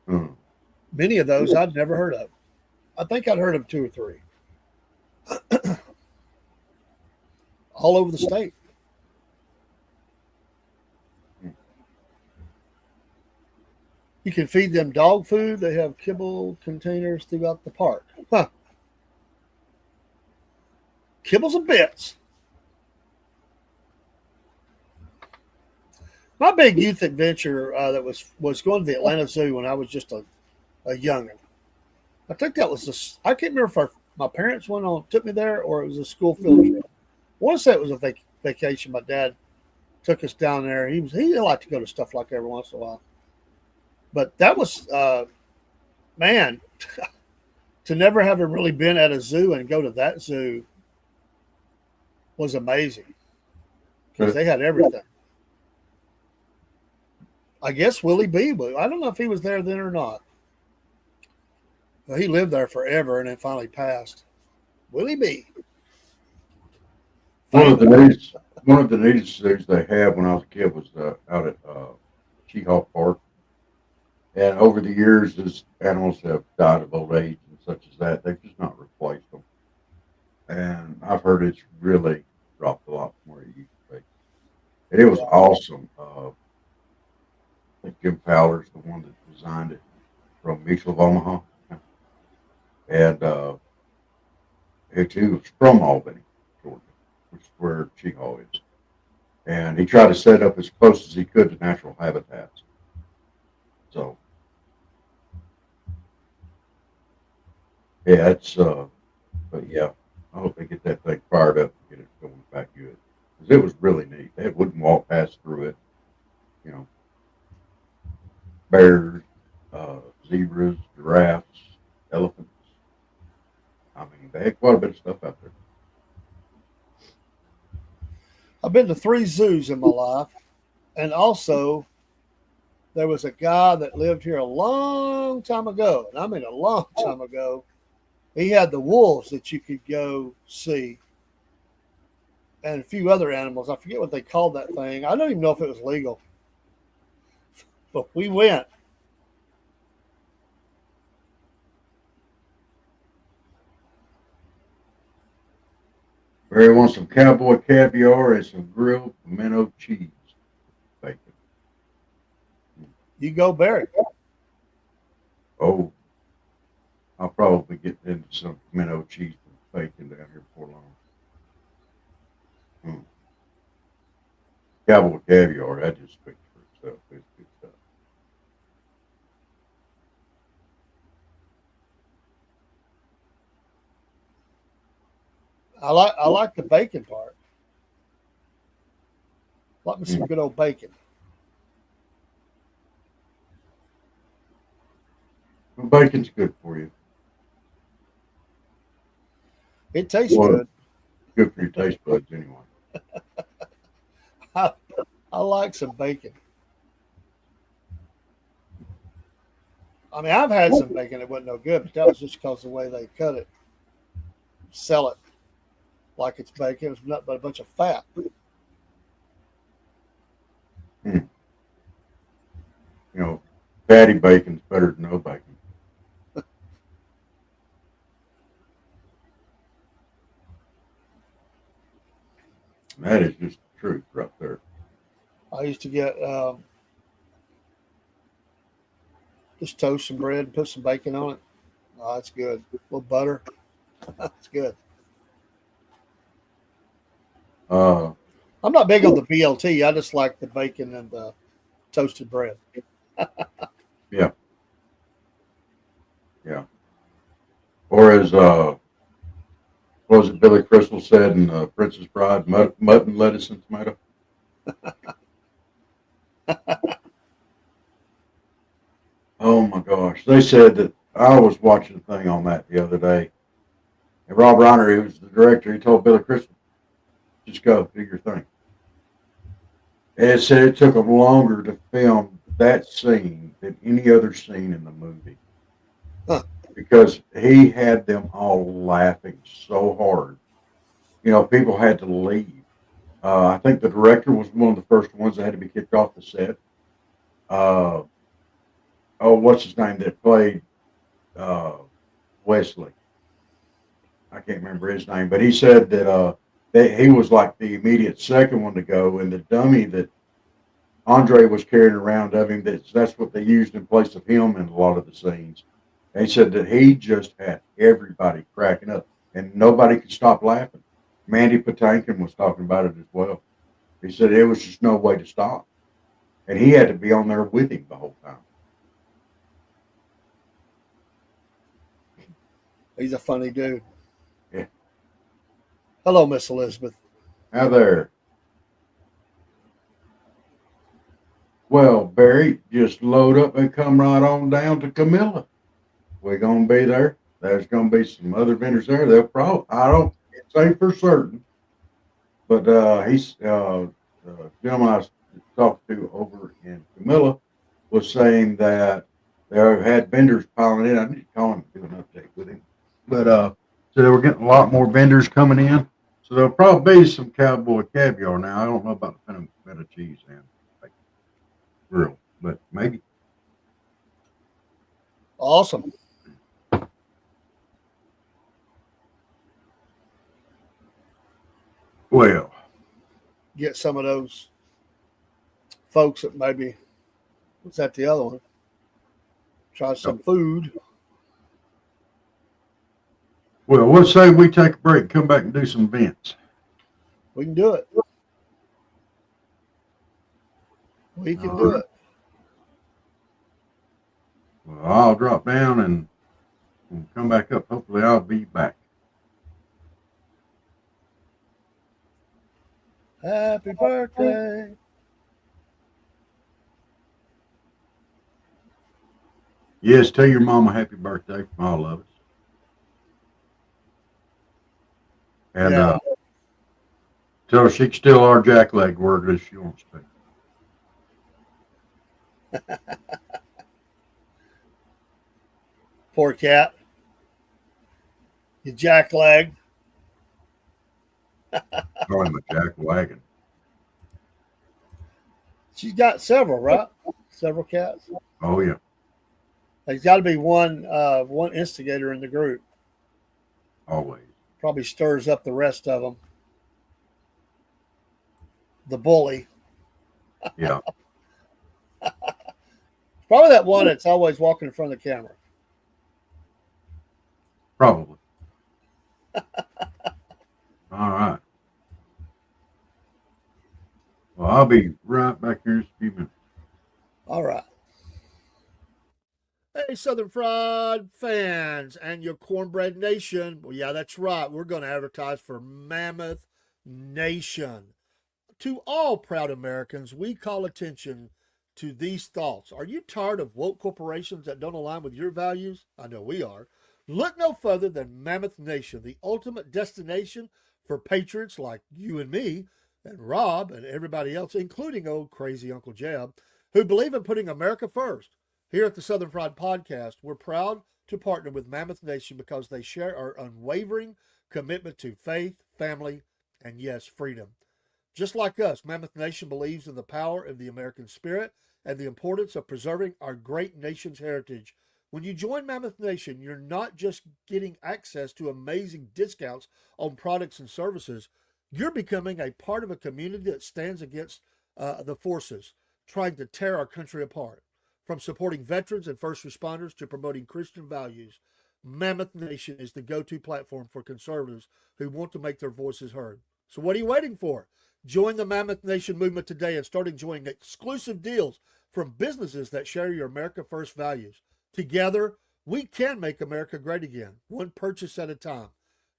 Hmm. Many of those I'd never heard of. I think I'd heard of two or three. All over the state. You can feed them dog food. They have kibble containers throughout the park. Huh. Kibbles and bits. My big youth adventure that was going to the Atlanta Zoo when I was just a youngin'. I think that was I can't remember if my parents took me there or it was a school field trip. I want to say it was a vacation. My dad took us down there. He liked to go to stuff like that every once in a while. But that was man, to never having really been at a zoo and go to that zoo was amazing because they had everything. I guess Willie B. I don't know if he was there then or not. But he lived there forever and then finally passed. Willie B. One of the neatest, one of the neatest things they had when I was a kid was out at She-Hawk Park. And over the years, as animals have died of old age and such as that, they've just not replaced them. And I've heard it's really dropped a lot from where it used to be. And it was awesome. I think Jim Fowler's the one that designed it from Mutual of Omaha. And he too was from Albany, Georgia, which is where Cheehaw is. And he tried to set up as close as he could to natural habitats. So, yeah, but yeah, I hope they get that thing fired up and get it going back good. Because it was really neat. They wouldn't walk past through it, you know, bears, zebras, giraffes, elephants. I mean, they had quite a bit of stuff out there. I've been to 3 zoos in my life, and also there was a guy that lived here a long time ago, and I mean a long time ago. He had the wolves that you could go see, and a few other animals. I forget what they called that thing. I don't even know if it was legal, but we went. Barry wants some cowboy caviar and some grilled pimento cheese bacon. You go, Barry. Oh, I'll probably get into some pimento cheese and bacon down here before long. Mm. Cowboy caviar, that just speaks for itself. It's good stuff. I like the bacon part. Like me some Mm. good old bacon. Well, bacon's good for you. It tastes Well, good. good for your taste buds anyway. I, I like some bacon. I mean, I've had some bacon that wasn't no good, but that was just because of the way they cut it, sell it like it's bacon. It was nothing but a bunch of fat. Mm. You know, fatty bacon's better than no bacon. And that is just the truth right there. I used to get just toast some bread and put some bacon on it. Oh, it's good. A little butter. It's good. Uh, I'm not big on the BLT. I just like the bacon and the toasted bread. yeah, yeah. Or as what was it Billy Crystal said in Princess Bride, mutton, lettuce, and tomato. Oh my gosh. They said that I was watching a thing on that the other day. And Rob Reiner, who was the director, he told Billy Crystal, just go, do your thing. And it said it took them longer to film that scene than any other scene in the movie Huh. because he had them all laughing so hard. You know, people had to leave. I think the director was one of the first ones that had to be kicked off the set. Uh, oh, what's his name that played uh, Wesley? I can't remember his name, but he said that he was like the immediate second one to go, and the dummy that Andre was carrying around of him, that's what they used in place of him in a lot of the scenes. And he said that he just had everybody cracking up, and nobody could stop laughing. Mandy Patinkin was talking about it as well. He said it was just no way to stop, and he had to be on there with him the whole time. He's a funny dude. Yeah. Hello, Miss Elizabeth. Hi there. Well, Barry, just load up and come right on down to Camilla. We're gonna be there. There's gonna be some other vendors there. They'll probably I don't say for certain, but he's the gentleman I was talked to over in Camilla was saying that they had vendors piling in. I need to call him and do an update with him. But so they were getting a lot more vendors coming in. So there'll probably be some cowboy caviar now. I don't know about the feta cheese and like grill, but maybe. Awesome. Well, Get some of those folks that maybe, what's that the other one? Try some food. well, let's say we take a break, come back and do some events. We can do it. We can do it. Well, I'll drop down and come back up. Hopefully, I'll be back. Happy birthday. Yes, tell your mama happy birthday from all of us. And Yeah. tell her she can steal our jackleg word as she wants to. Poor cat. You jack leg. Call him a jack wagon. She's got several, right? Several cats. Oh yeah. There's got to be one instigator in the group. Always. Probably stirs up the rest of them. The bully. Yeah. Probably that one that's always walking in front of the camera. Probably. All right. Well, I'll be right back here in just a few minutes. All right. Hey, Southern Fried fans and your Cornbread Nation. Well, yeah, that's right. We're going to advertise for Mammoth Nation. To all proud Americans, we call attention to these thoughts. Are you tired of woke corporations that don't align with your values? I know we are. Look no further than Mammoth Nation, the ultimate destination for patriots like you and me and Rob and everybody else, including old crazy Uncle Jeb, who believe in putting America first. Here at the Southern Fried Podcast, we're proud to partner with Mammoth Nation because they share our unwavering commitment to faith, family, and yes, freedom. Just like us, Mammoth Nation believes in the power of the American spirit and the importance of preserving our great nation's heritage. When you join Mammoth Nation, you're not just getting access to amazing discounts on products and services. You're becoming a part of a community that stands against the forces trying to tear our country apart. From supporting veterans and first responders to promoting Christian values, Mammoth Nation is the go-to platform for conservatives who want to make their voices heard. So what are you waiting for? Join the Mammoth Nation movement today and start enjoying exclusive deals from businesses that share your America First values. Together, we can make America great again, one purchase at a time.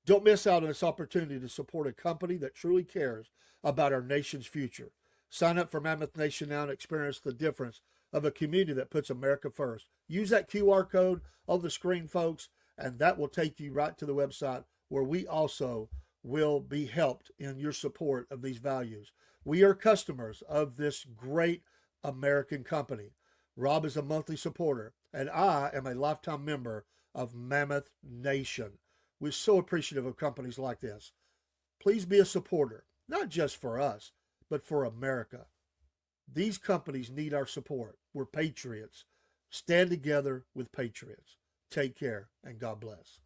Don't miss out on this opportunity to support a company that truly cares about our nation's future. Sign up for Mammoth Nation now and experience the difference of a community that puts America first. Use that QR code on the screen, folks, and that will take you right to the website where we also will be helped in your support of these values. We are customers of this great American company. Rob is a monthly supporter, and I am a lifetime member of Mammoth Nation. We're so appreciative of companies like this. Please be a supporter, not just for us, but for America. These companies need our support. We're patriots. Stand together with patriots. Take care, and God bless.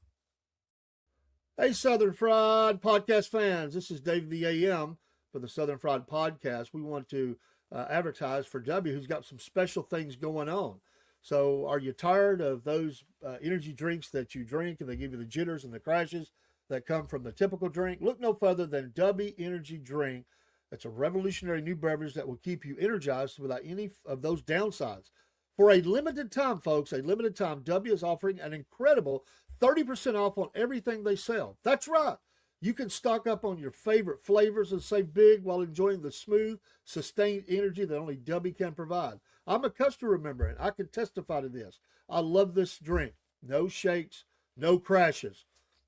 Hey, Southern Fried Podcast fans. This is Dave the AM for the Southern Fried Podcast. We want to advertise for W, who's got some special things going on. So are you tired of those energy drinks that you drink and they give you the jitters and the crashes that come from the typical drink? Look no further than W Energy Drink. It's a revolutionary new beverage that will keep you energized without any of those downsides. For a limited time, folks, a limited time, W is offering an incredible 30% off on everything they sell. That's right. You can stock up on your favorite flavors and save big while enjoying the smooth, sustained energy that only Dubby can provide. I'm a customer member and I can testify to this. I love this drink. No shakes, no crashes.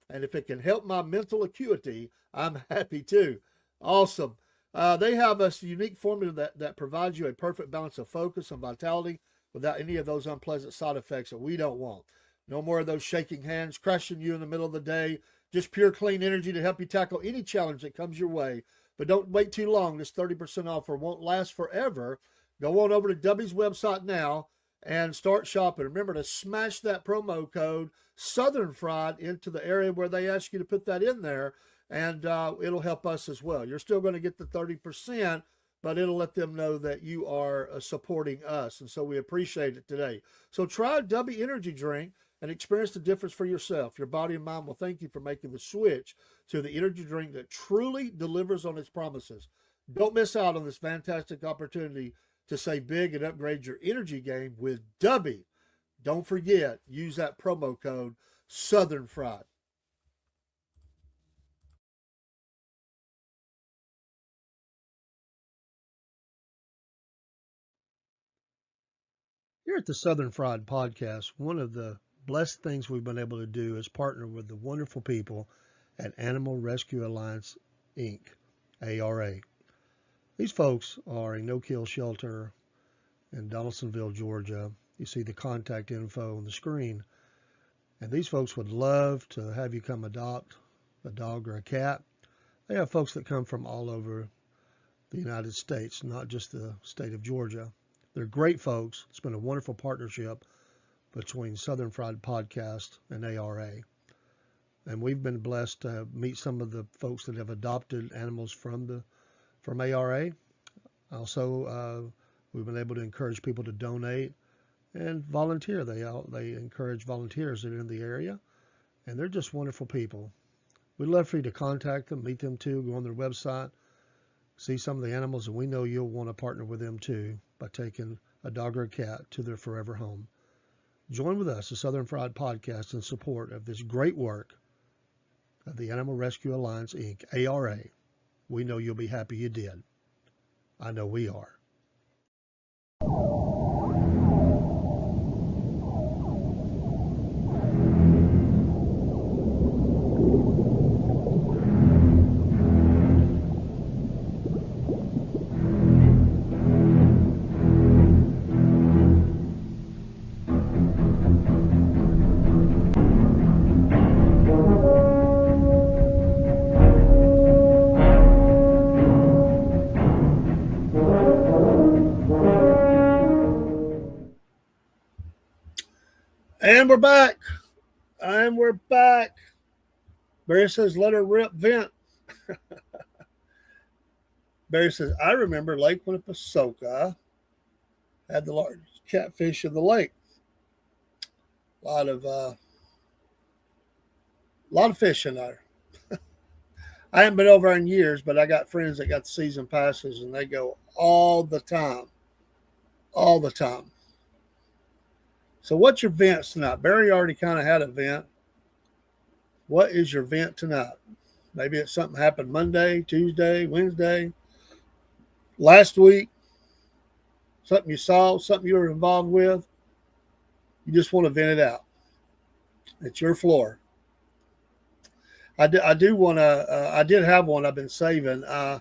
And if it can help my mental acuity, I'm happy too. Awesome. They have a unique formula that provides you a perfect balance of focus and vitality without any of those unpleasant side effects that we don't want. No more of those shaking hands, crashing you in the middle of the day. Just pure clean energy to help you tackle any challenge that comes your way. But don't wait too long. This 30% offer won't last forever. Go on over to Dubby's website now and start shopping. Remember to smash that promo code Southern Fried into the area where they ask you to put that in there, and it'll help us as well. You're still going to get the 30%, but it'll let them know that you are supporting us, and so we appreciate it today. So try Dubby Energy Drink and experience the difference for yourself. Your body and mind will thank you for making the switch to the energy drink that truly delivers on its promises. Don't miss out on this fantastic opportunity to save big and upgrade your energy game with Dubby. Don't forget, use that promo code Southern Fried. Here at the Southern Fried Podcast, one of the blessed things we've been able to do is partner with the wonderful people at Animal Rescue Alliance, Inc., ARA. These folks are a no-kill shelter in Donaldsonville, Georgia. You see the contact info on the screen. And these folks would love to have you come adopt a dog or a cat. They have folks that come from all over the United States, not just the state of Georgia. They're great folks. It's been a wonderful partnership between Southern Fried Podcast and ARA. And we've been blessed to meet some of the folks that have adopted animals from ARA. Also, we've been able to encourage people to donate and volunteer. They encourage volunteers that are in the area, and they're just wonderful people. We'd love for you to contact them, meet them too, go on their website, see some of the animals, and we know you'll want to partner with them too by taking a dog or a cat to their forever home. Join with us, the Southern Fried Podcast, in support of this great work of the Animal Rescue Alliance, Inc., ARA. We know you'll be happy you did. I know we are. And we're back. Barry says, let her rip vent. Barry says, I remember Lake Winnepesaukah had the largest catfish in the lake. A lot of fish in there. I haven't been over in years, but I got friends that got season passes, and they go all the time. All the time. So what's your vent tonight? Barry already kind of had a vent. What is your vent tonight? Maybe it's something happened Monday, Tuesday, Wednesday, last week, something you saw, something you were involved with. You just want to vent it out. It's your floor. I do want to, I did have one I've been saving. I'm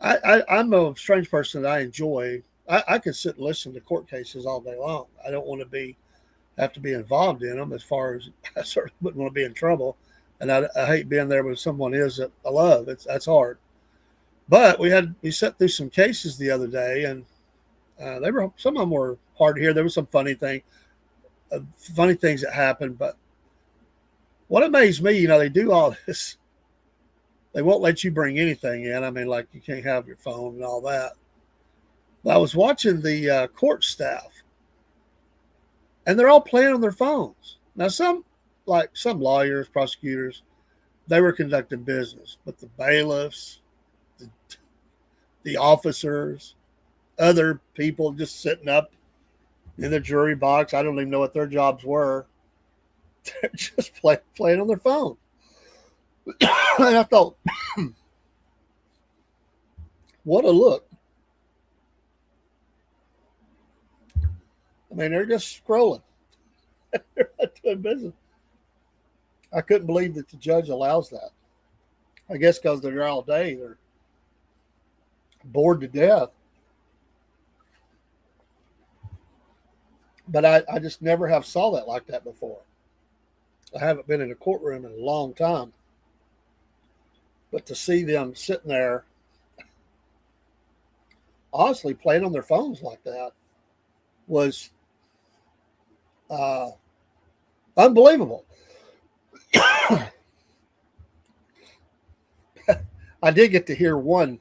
a strange person that I enjoy. I could sit and listen to court cases all day long. I don't want to have to be involved in them, as far as I certainly wouldn't want to be in trouble. And I hate being there when someone is that I love. That's hard. But we sat through some cases the other day, and some of them were hard to hear. There was some funny things that happened. But what amazed me, they do all this. They won't let you bring anything in. I mean, like you can't have your phone and all that. But I was watching the court staff, and they're all playing on their phones. Now, some lawyers, prosecutors, they were conducting business, but the bailiffs, the officers, other people just sitting up, in the jury box. I don't even know what their jobs were. They're just playing on their phone. And I thought, what a look. I mean, they're just scrolling. They're not doing business. I couldn't believe that the judge allows that. I guess because they're all day, they're bored to death. But I just never have saw that like that before. I haven't been in a courtroom in a long time. But to see them sitting there, honestly, playing on their phones like that was unbelievable. I did get to hear one.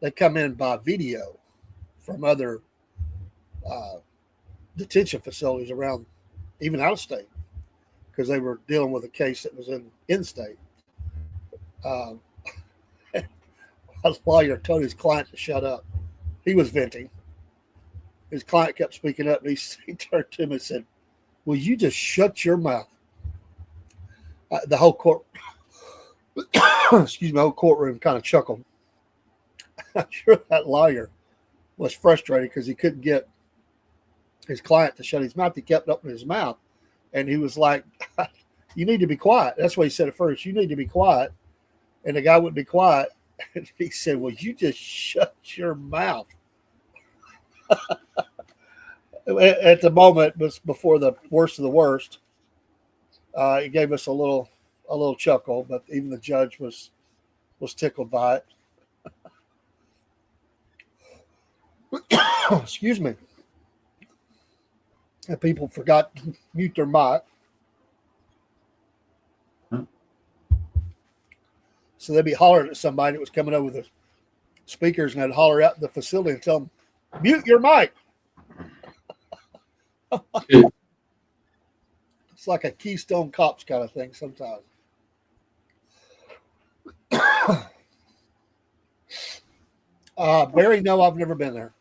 They come in by video from other detention facilities around, even out of state, because they were dealing with a case that was in state. Um, a lawyer told his client to shut up. He was venting. His client kept speaking up, and he turned to him and said, "Will you just shut your mouth?" The whole court, excuse me, the whole courtroom kind of chuckled. I'm sure that lawyer was frustrated because he couldn't get his client to shut his mouth. He kept opening his mouth, and he was like, "You need to be quiet." That's what he said at first. "You need to be quiet," and the guy wouldn't be quiet. And he said, "Well, you just shut your mouth." At the moment, was before the worst of the worst. It gave us a little chuckle, but even the judge was tickled by it. Excuse me. And people forgot to mute their mic. So they'd be hollering at somebody that was coming over the speakers, and they'd holler out in the facility and tell them, "Mute your mic." It's like a Keystone Cops kind of thing sometimes. Barry, no, I've never been there.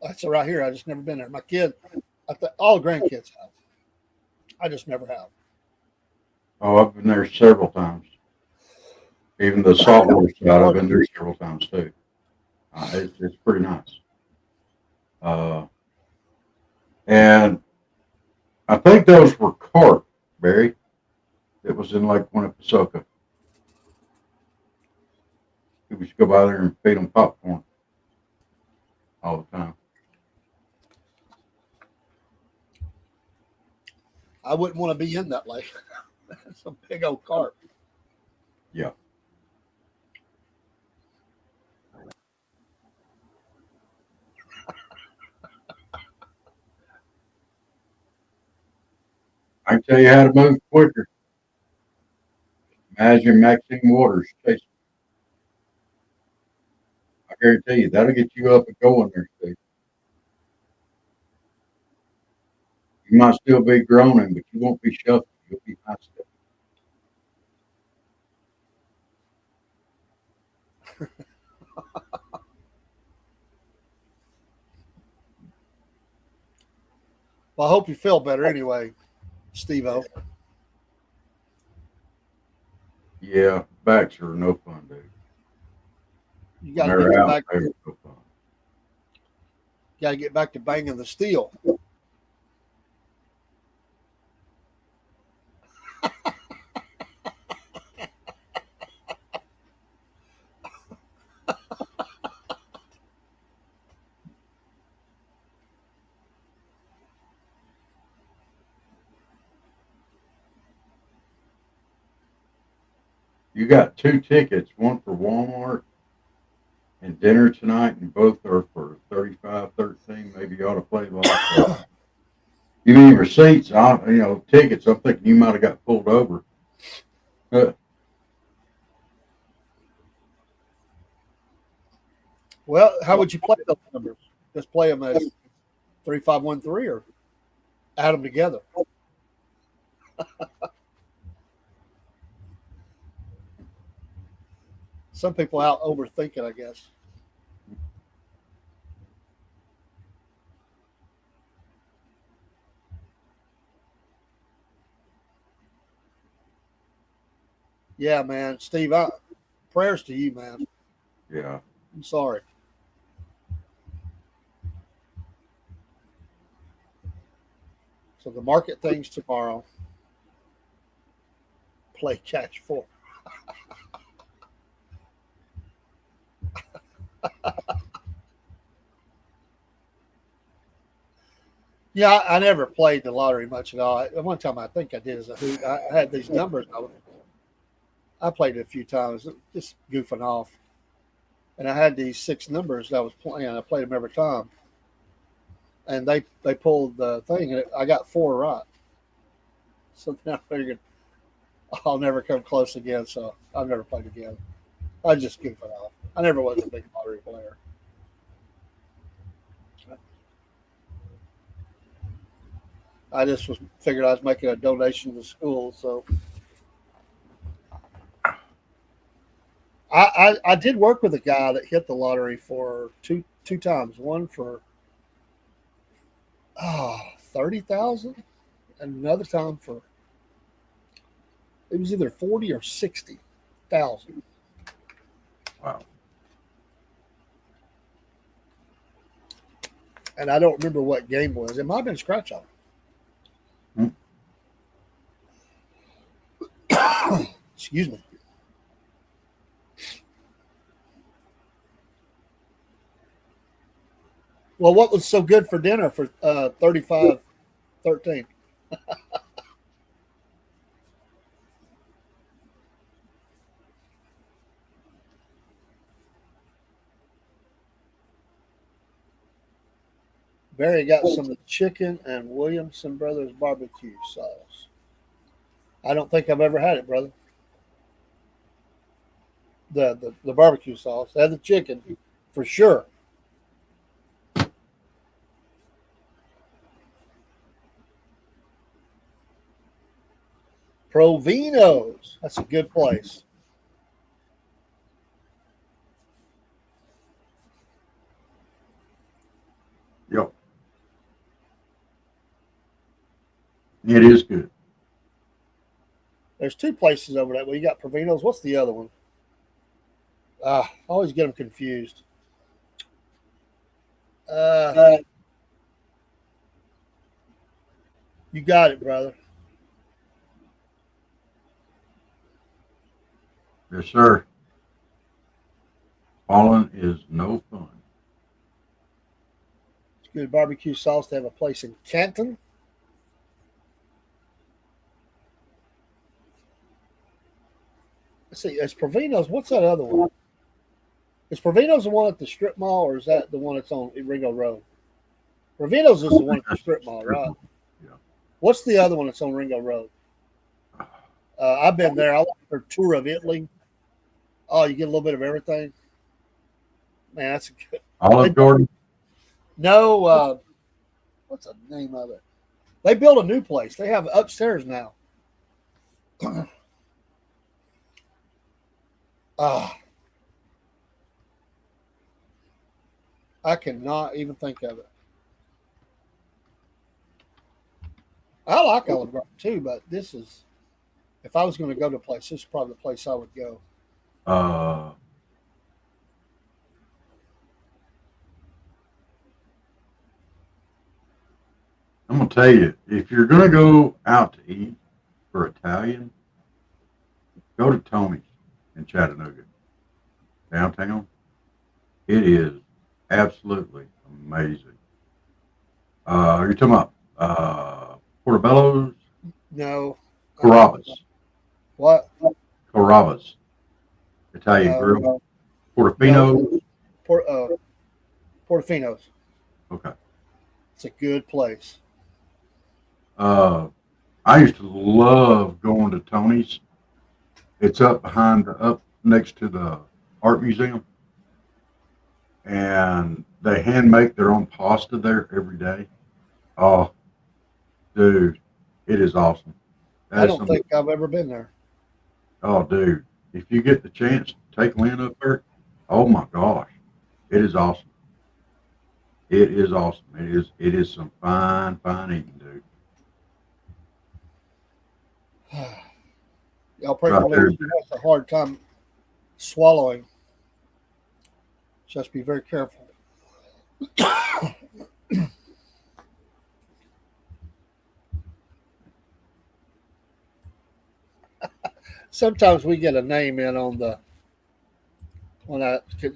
That's right here. I just never been there. My kid, all grandkids have. I just never have. Oh, I've been there several times. Even the saltwater side, I've been there several times too. It's pretty nice. And I think those were carp, Barry. It was in Lake Winnipesaukee. We should go by there and feed them popcorn all the time. I wouldn't want to be in that lake. That's a big old carp. Yeah. I can tell you how to move quicker. Imagine Maxine Waters chasing. I guarantee you that'll get you up and going there, Steve. You might still be groaning, but you won't be shuffling. You'll be high stepping. Well, I hope you feel better anyway, STEVO. Yeah, backs are no fun, dude. You got to They're get out. back. They're no fun. Got to get back to banging the steel. You got 2 tickets, one for Walmart and dinner tonight, and both are for 35-13. Maybe you ought to play like you mean receipts, tickets. I'm thinking you might have got pulled over. Well, how would you play those numbers? Just play them as 3513 or add them together? Some people out overthink it, I guess. Yeah, man. Steve, prayers to you, man. Yeah. I'm sorry. So the market things tomorrow. Play catch four. Yeah, I never played the lottery much at all. One time I think I did as a hoot. I had these numbers. I played it a few times, just goofing off. And I had these six numbers that I was playing. I played them every time. And they pulled the thing, and I got four right. So then I figured I'll never come close again. So I've never played again. I just goofing off. I never was a big lottery player. I just was figured I was making a donation to school. So I did work with a guy that hit the lottery for two times. One for 30,000, and another time for it was either 40 or 60,000. Wow. And I don't remember what game it was. It might have been scratch off. Excuse me. Well, what was so good for dinner for 35-13? Barry got some of the chicken and Williamson Brothers barbecue sauce. I don't think I've ever had it, brother. The barbecue sauce. They had the chicken for sure. Provino's. That's a good place. Yep. It is good. There's two places over that way. You got Provino's. What's the other one? I always get them confused. Uh, you got it, brother. Yes, sir. Falling is no fun. It's good barbecue sauce. They have a place in Canton. Let's see. It's Provino's. What's that other one? Is Provino's the one at the strip mall, or is that the one that's on Ringo Road? Provino's is the one at the strip mall, right? Yeah. What's the other one that's on Ringo Road? I've been there. I like their tour of Italy. Oh, you get a little bit of everything. Man, that's a good. Olive Garden. No, what's the name of it? They built a new place. They have upstairs now. I cannot even think of it. I like Olive Garden too, but this is if I was going to go to a place, this is probably the place I would go. Uh, I'm gonna tell you, if you're gonna go out to eat for Italian, go to Tony's in Chattanooga, downtown. It is absolutely amazing. You're talking about Portobello's, No. Carrabba's, What? Carrabba's, Italian No. grill, No. Portofino. Portofino's. Okay. It's a good place. I used to love going to Tony's. It's up next to the art museum, and they hand make their own pasta there every day. Oh, dude, it is awesome. I don't think I've ever been there. Oh, dude, if you get the chance to take Lynn up there, oh my gosh, it is awesome. It is awesome. It is some fine eating, dude. Y'all pray Right for there. Liz. She has a hard time swallowing. Just be very careful. Sometimes we get a name in on the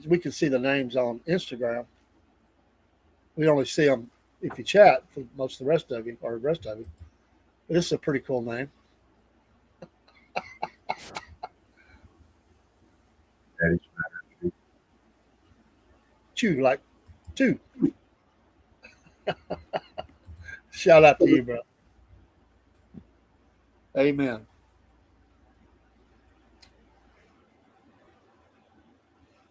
we can see the names on Instagram. We only see them if you chat for most of the rest of you or the rest of you. But this is a pretty cool name. Daddy's Chew like two. Shout out to you, bro. Amen.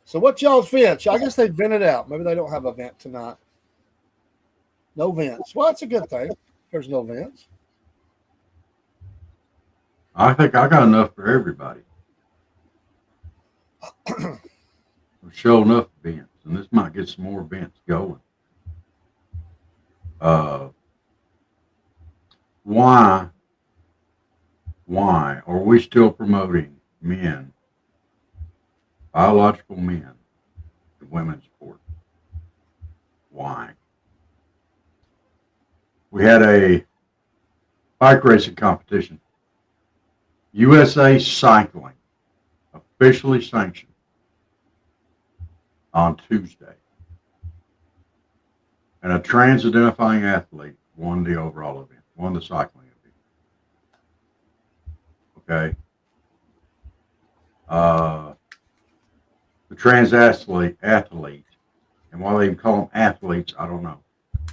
So what's y'all's vents? I guess they vented out. Maybe they don't have a vent tonight. No vents. Well, that's a good thing. There's no vents. I think I got enough for everybody. Show enough events, and this might get some more events going. Why are we still promoting men, biological men, in women's sport? Why? We had a bike racing competition. USA Cycling officially sanctioned on Tuesday. And a trans identifying athlete won the overall event, won the cycling event. Okay. The trans athlete, and why they even call them athletes, I don't know.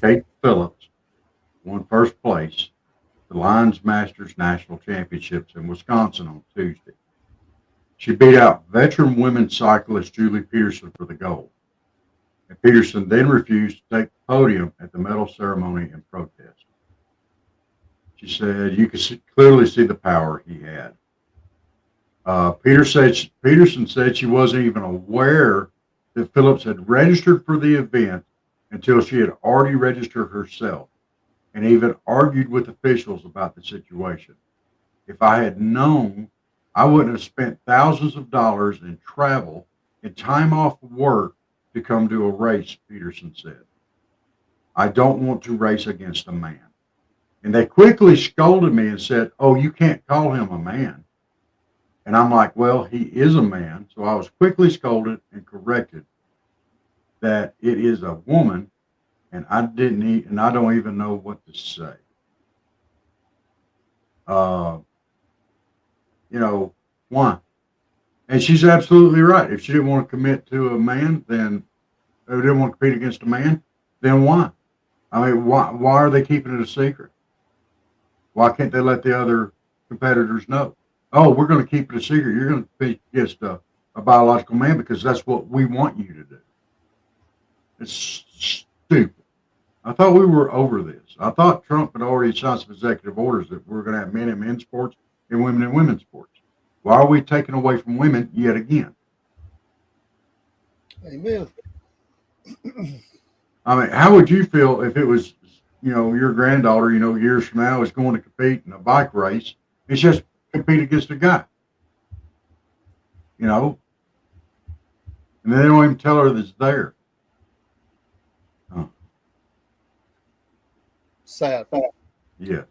Kate Phillips won first place at the Lions Masters National Championships in Wisconsin on Tuesday. She beat out veteran women's cyclist Julie Peterson for the gold. And Peterson then refused to take the podium at the medal ceremony in protest. She said you could clearly see the power he had. Peterson said she wasn't even aware that Phillips had registered for the event until she had already registered herself and even argued with officials about the situation. If I had known, I wouldn't have spent thousands of dollars in travel and time off work to come to a race, Peterson said. I don't want to race against a man. And they quickly scolded me and said, oh, you can't call him a man. And I'm like, well, he is a man. So I was quickly scolded and corrected that it is a woman, and I don't even know what to say. Why? And she's absolutely right. If she didn't want to commit to a man, then or didn't want to compete against a man, then why? I mean, why are they keeping it a secret? Why can't they let the other competitors know? Oh, we're going to keep it a secret. You're going to compete against a biological man because that's what we want you to do. It's stupid. I thought we were over this. I thought Trump had already signed some executive orders that we're going to have men in men's sports and women in women's sports. Why are we taking away from women yet again? Amen. I mean, how would you feel if it was, your granddaughter, years from now is going to compete in a bike race? It's just compete against a guy, and then they don't even tell her that it's there. Huh. Sad. Yes.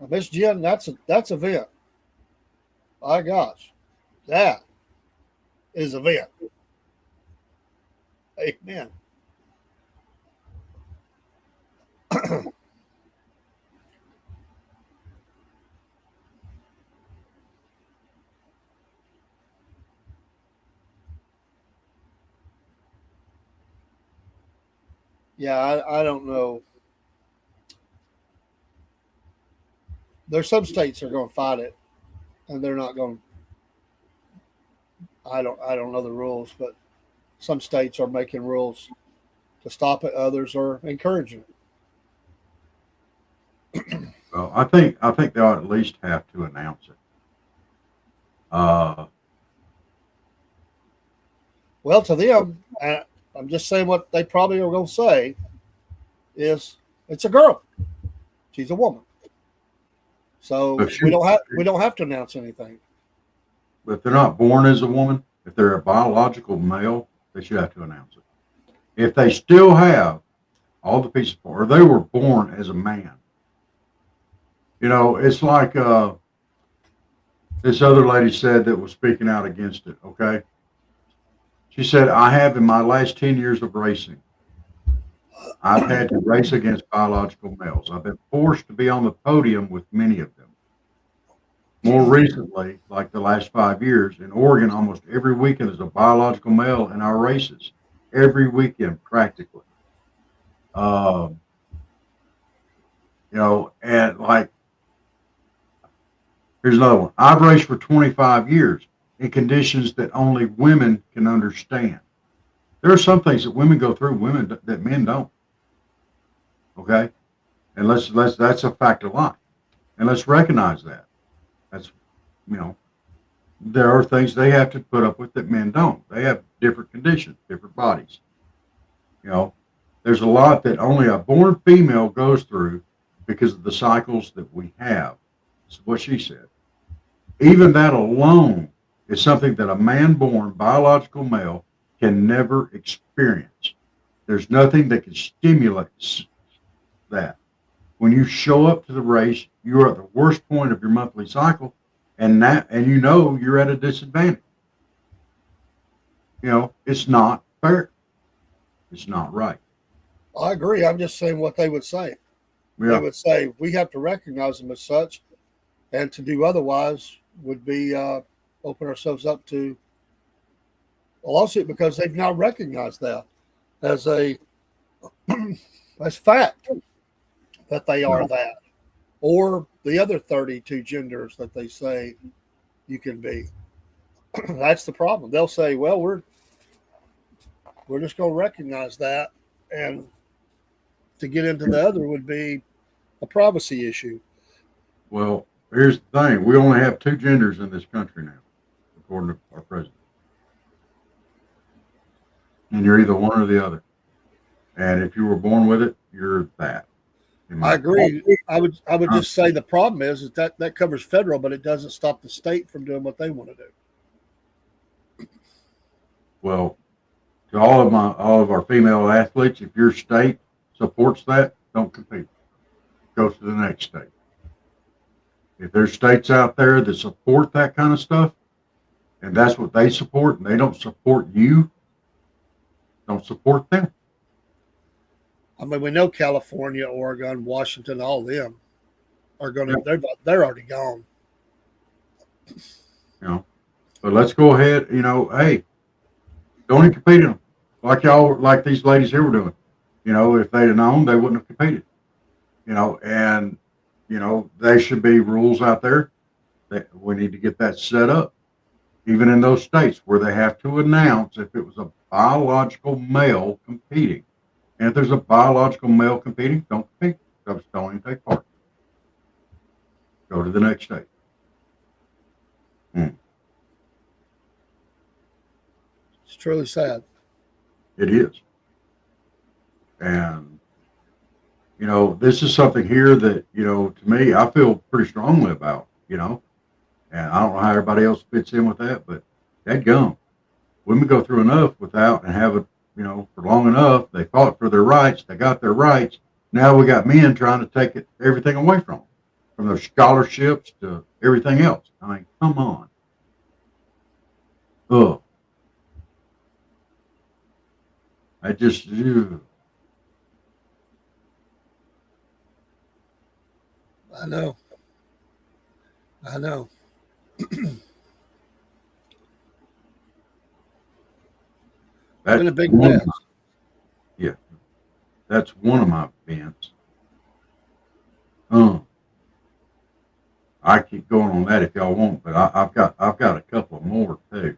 Miss Jen, that's a vent. My gosh, that is a vent. Amen. Yeah, I don't know. There's some states that are going to fight it, and they're not going. I don't know the rules, but some states are making rules to stop it. Others are encouraging it. Well, I think they ought at least have to announce it. Well, to them, I'm just saying what they probably are going to say is it's a girl. She's a woman. So If we she, don't have to announce anything. if they're not born as a woman, if they're a biological male, they should have to announce it. If they still have all the pieces, or they were born as a man, it's like this other lady said that was speaking out against it. Okay, she said, "I have in my last 10 years of racing, I've had to race against biological males. I've been forced to be on the podium with many of them. More recently, like the last 5 years, in Oregon, almost every weekend is a biological male in our races. Every weekend, practically. Um, and like, here's another one. I've raced for 25 years in conditions that only women can understand. There are some things that women go through, women that men don't. Okay, and let's that's a fact of life, and let's recognize that. That's you know there are things they have to put up with that men don't. They have different conditions, different bodies. You know, there's a lot that only a born female goes through because of the cycles that we have. This is what she said. Even that alone is something that a man born biological male can never experience. There's nothing that can stimulate that. When you show up to the race, you're at the worst point of your monthly cycle, and you're at a disadvantage. It's not fair. It's not right. I agree. I'm just saying what they would say. They Yeah. would say we have to recognize them as such, and to do otherwise would be open ourselves up to a lawsuit because they've now recognized that as a as fact that they are No. that, or the other 32 genders that they say you can be. That's the problem. They'll say, "Well, we're just going to recognize that," and to get into the other would be a privacy issue. Well, here's the thing. We only have two genders in this country now, according to our president. And you're either one or the other. And if you were born with it, you're that. I agree. I would just say the problem is that covers federal, but it doesn't stop the state from doing what they want to do. Well, to all of our female athletes, if your state supports that, don't compete. Go to the next state. If there's states out there that support that kind of stuff, and that's what they support, and they don't support you, don't support them. I mean, we know California, Oregon, Washington, all of them are going to. Yeah. They're already gone. But let's go ahead. Hey, don't even compete in them like these ladies here were doing. If they'd have known, they wouldn't have competed. And there should be rules out there that we need to get that set up, even in those states where they have to announce if it was a biological male competing. And if there's a biological male competing, don't compete. Just don't even take part. Go to the next state. It's truly sad. It is. And, this is something here that, to me, I feel pretty strongly about, and I don't know how everybody else fits in with that, but that gum. Women go through enough without and have it, for long enough. They fought for their rights. They got their rights. Now we got men trying to take everything away from them, from their scholarships to everything else. I mean, come on. Ugh. I just, ugh. I know. I know. That's been a big one mess. of yeah, that's one of my events. I keep going on that if y'all want, but I've got a couple more too.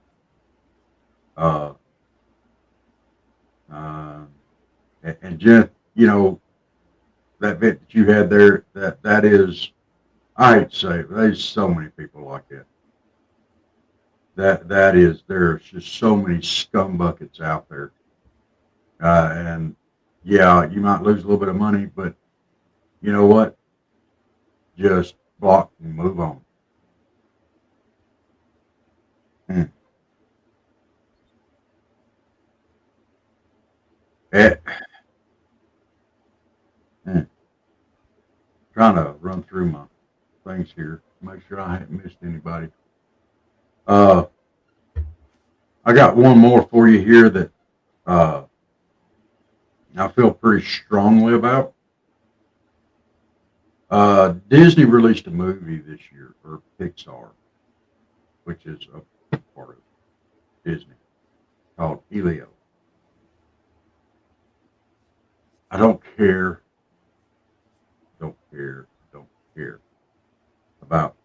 Uh, uh, and Jen, that bit that you had there, that is, I hate to say it, but there's so many people like that. There's just so many scum buckets out there. And yeah, you might lose a little bit of money, but you know what? Just block and move on. Mm. Eh, mm. Trying to run through my things here, make sure I haven't missed anybody. Uh, I got one more for you here that uh, I feel pretty strongly about. Disney released a movie this year, or Pixar, which is a part of Disney, called Elio. I don't care about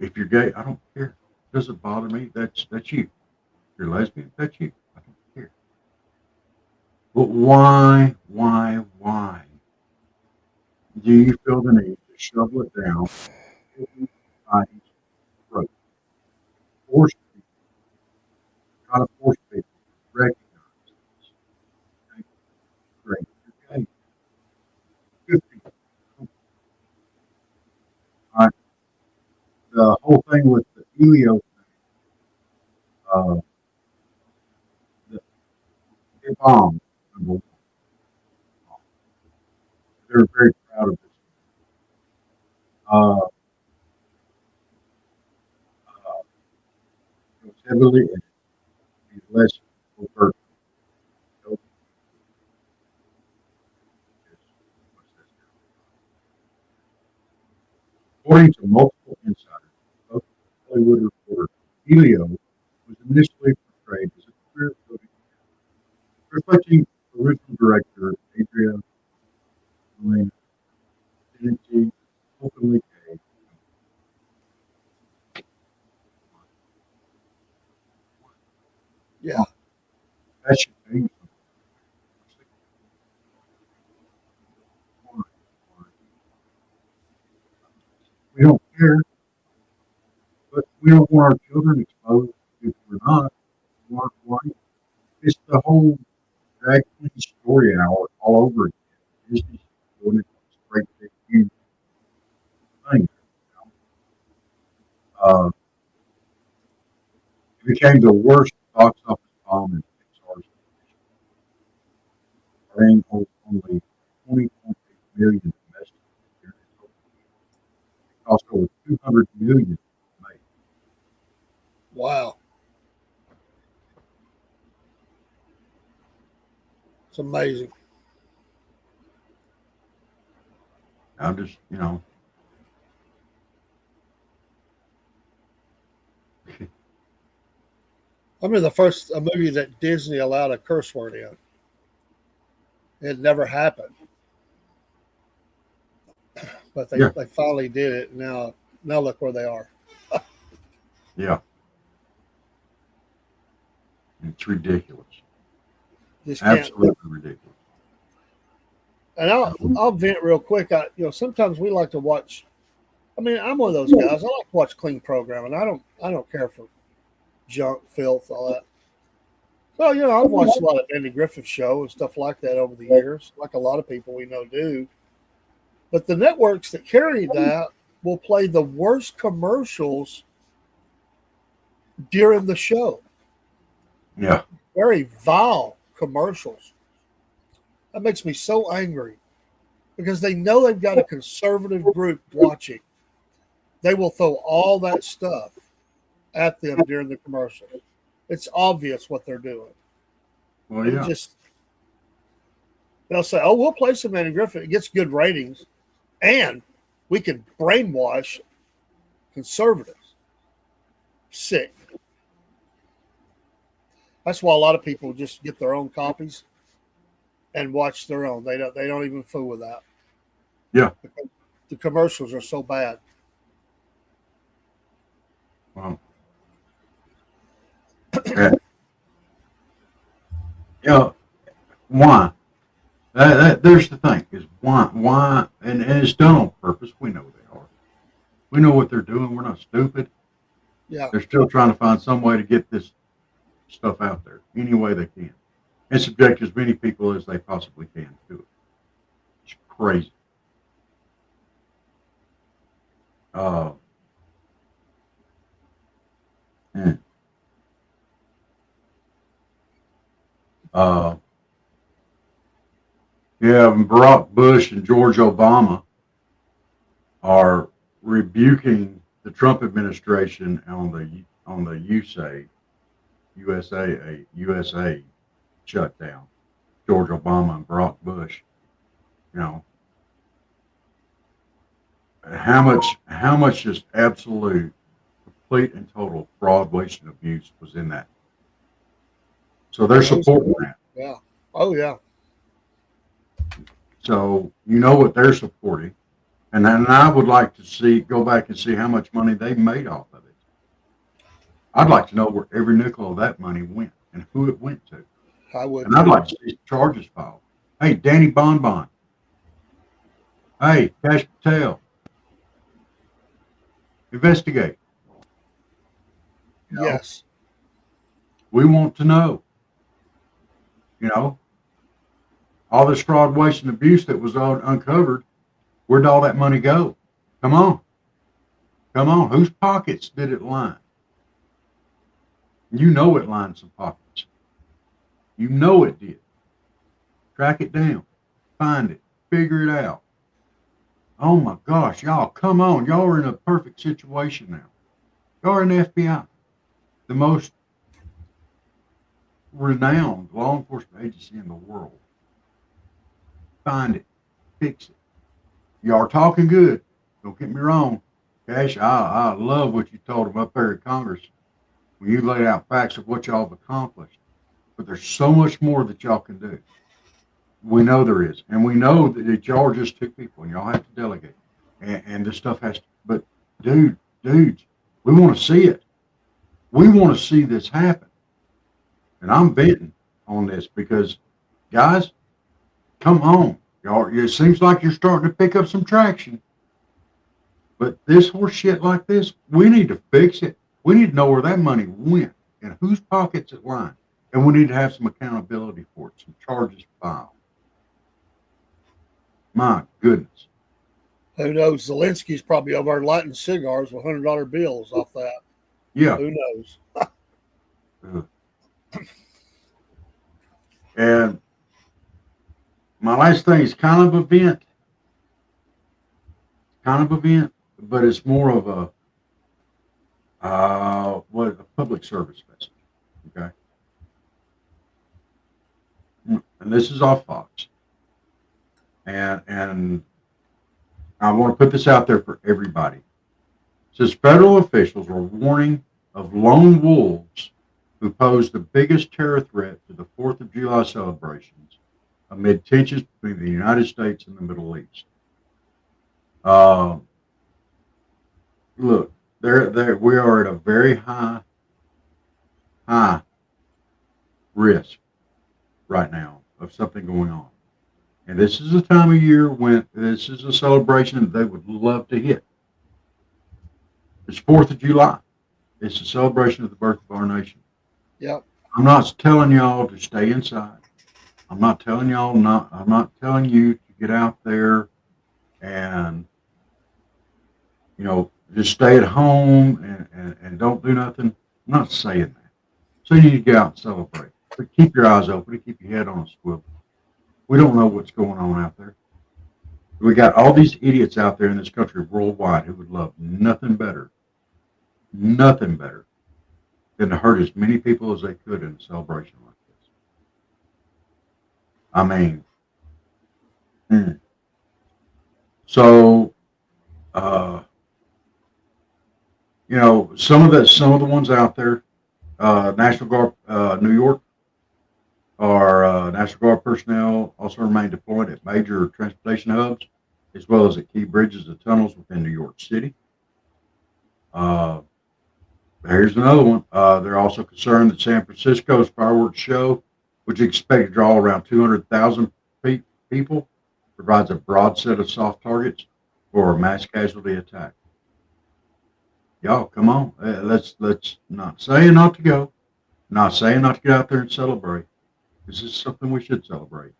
if you're gay. I don't care. It doesn't bother me. That's you. If you're lesbian, that's you. I don't care. But why do you feel the need to shovel it down everybody's throat? Force people, try to force people to recognize this. Okay? Great. You're gay. Good people. All right. The whole thing with the Elio, uh, the, it bombed. Number one. They're very proud of this. Uh, it was heavily edited. He's less overt. According to multiple insiders, both Hollywood reporter Elio was initially portrayed as a queer coded, reflecting original director Adria Molina's identity openly gay. Yeah. That should be we don't care, but we don't want our children exposed if we're not. Why? It's the whole drag queen story hour all over again. Disney's doing it straight to huge thing. Uh, it became the worst box office bomb in Pixar's history, earning only 20.8 million domestic during its opening. It cost over 200 million to make. Wow. It's amazing. I'm just, I remember the first a movie that Disney allowed a curse word in. It never happened, but yeah, they finally did it. Now look where they are. yeah, it's ridiculous, Just can't. absolutely ridiculous. And I'll vent real quick. Sometimes we like to watch. I mean, I'm one of those guys. I like to watch clean programming. I don't care for junk, filth, all that. So I've watched a lot of Andy Griffith show and stuff like that over the years, like a lot of people we know do. But the networks that carry that will play the worst commercials during the show. Yeah, Very vile commercials. That makes me so angry because they know they've got a conservative group watching. They will throw all that stuff at them during the commercial. It's obvious what they're doing. well, And yeah, they'll say, "Oh, we'll play some Andy Griffith. It gets good ratings, and we can brainwash conservatives." Sick. That's why a lot of people just get their own copies and watch their own. They don't even fool with that. yeah. The commercials are so bad. Well, yeah, yeah. Why? There's the thing is why, and it's done on purpose. We know they are. We know what they're doing. We're not stupid. Yeah. They're still trying to find some way to get this stuff out there any way they can and subject as many people as they possibly can to it. It's crazy. Uh, mm, uh, yeah, Barack Bush and George Obama are rebuking the Trump administration on the USA shutdown. George Obama and Barack Bush. You know how much just absolute, complete, and total fraud, waste, and abuse was in that. So they're That was supporting that. yeah. Oh yeah. So you know what they're supporting, and then I would like to go back and see how much money they made off of it. I'd like to know where every nickel of that money went and who it went to, I would and I'd too. like to see charges filed. Hey, Danny Bonbon. Hey, Cash Patel. Investigate. You know, Yes. we want to know. You know, all this fraud, waste, and abuse that was all uncovered. Where'd all that money go? Come on, come on. Whose pockets did it line? You know it lined some pockets. You know it did. Track it down, find it, figure it out. Oh my gosh, y'all, come on. Y'all are in a perfect situation now. Y'all are in the FBI, the most renowned law enforcement agency in the world. Find it, fix it. Y'all are talking good. Don't get me wrong. Cash, I love what you told them up there at Congress when you laid out facts of what y'all have accomplished. But there's so much more that y'all can do. We know there is. And we know that y'all are just two people and y'all have to delegate. And this stuff has to, but dudes, we want to see it. We want to see this happen. And I'm betting on this because, guys, come on. Y'all, it seems like you're starting to pick up some traction. But this horse shit like this, we need to fix it. We need to know where that money went and whose pockets it lined. And we need to have some accountability for it, some charges filed. My goodness. Who knows? Zelensky's probably over there lighting cigars with $100 bills off that. Yeah. Who knows? And my last thing is kind of event, but it's more of a public service message. Okay. And this is off Fox. And I want to put this out there for everybody. It says federal officials are warning of lone wolves who pose the biggest terror threat to the 4th of July celebrations amid tensions between the United States and the Middle East. Uh, Look, there, we are at a very high risk right now of something going on. And this is a time of year when this is a celebration that they would love to hit. It's 4th of July. It's a celebration of the birth of our nation. Yep. I'm not telling y'all to stay inside. I'm not telling you to get out there and, just stay at home and don't do nothing. I'm not saying that. So you need to get out and celebrate. But keep your eyes open and keep your head on a swivel. We don't know what's going on out there. We got all these idiots out there in this country worldwide who would love nothing better than to hurt as many people as they could in a celebration like this. I mean, mm. So, uh, some of the ones out there, National Guard, New York, our National Guard personnel also remain deployed at major transportation hubs, as well as at key bridges and tunnels within New York City. Uh, Here's another one. They're also concerned that San Francisco's fireworks show, which is expected to draw around 200,000 people, provides a broad set of soft targets for a mass casualty attack. Y'all, come on. Let's not saying not to go, not saying not to get out there and celebrate. This is something we should celebrate.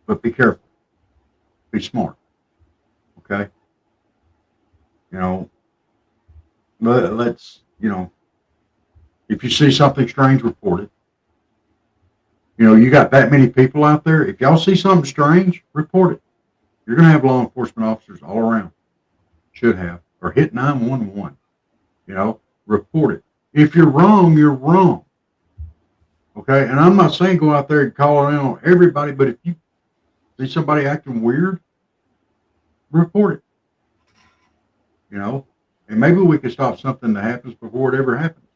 But be careful. Be smart. Okay? You know, let's, if you see something strange, report it. You got that many people out there. If y'all see something strange, report it. You're going to have law enforcement officers all around. Should have. Or hit 911. Report it. If you're wrong, you're wrong. Okay? And I'm not saying go out there and call around on everybody, but if you see somebody acting weird, report it. And maybe we can stop something that happens before it ever happens.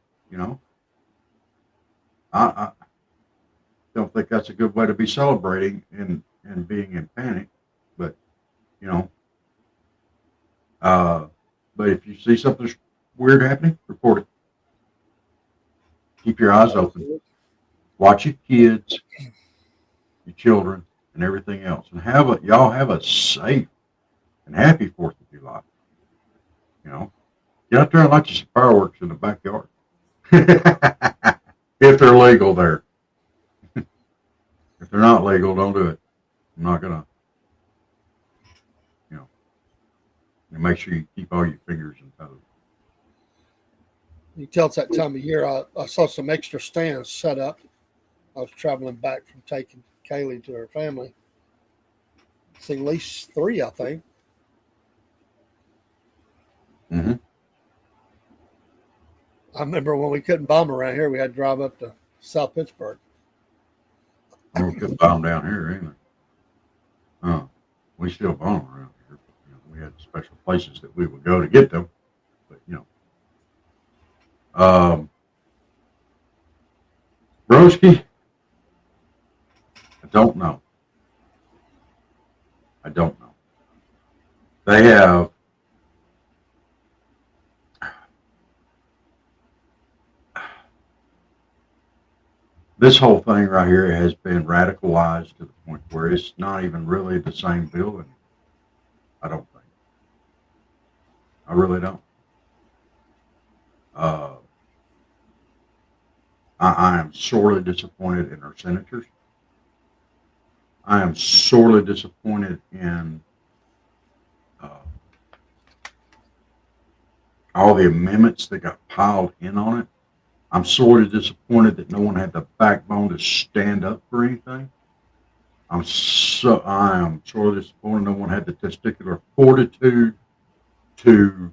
I don't think that's a good way to be celebrating and being in panic, but you know, but if you see something weird happening, report it. Keep your eyes open. Watch your kids, your children, and everything else, and y'all have a safe and happy 4th of July. Get out there and light you some fireworks in the backyard. If they're legal there. If they're not legal, don't do it. I'm not gonna, and make sure you keep all your fingers and toes. You tell it's that time of year. I saw some extra stands set up. I was traveling back from taking Kaylee to her family. See at least 3, I think. Mm-hmm. I remember when we couldn't bomb around here, we had to drive up to South Pittsburgh. We couldn't bomb down here either. We still bomb around here. We had special places that we would go to get them. But, Broski, I don't know. They have this whole thing right here has been radicalized to the point where it's not even really the same building. I don't think. I really don't. I am sorely disappointed in our senators. I am sorely disappointed in all the amendments that got piled in on it. I'm sorely disappointed that no one had the backbone to stand up for anything. I am sorely disappointed no one had the testicular fortitude to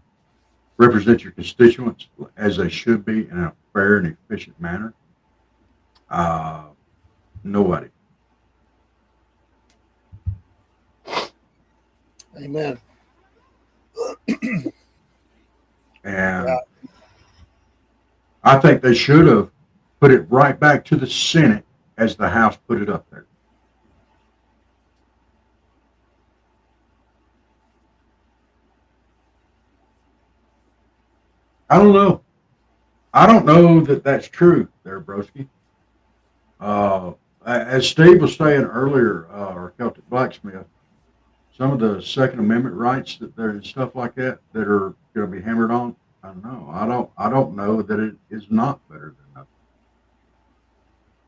represent your constituents as they should be in a fair and efficient manner. Nobody. Amen. And I think they should have put it right back to the Senate as the House put it up there. I don't know. I don't know that that's true there, Broski. As Steve was saying earlier, or Celtic Blacksmith, some of the Second Amendment rights that there and stuff like that are going to be hammered on. I don't know. I don't know that it is not better than nothing.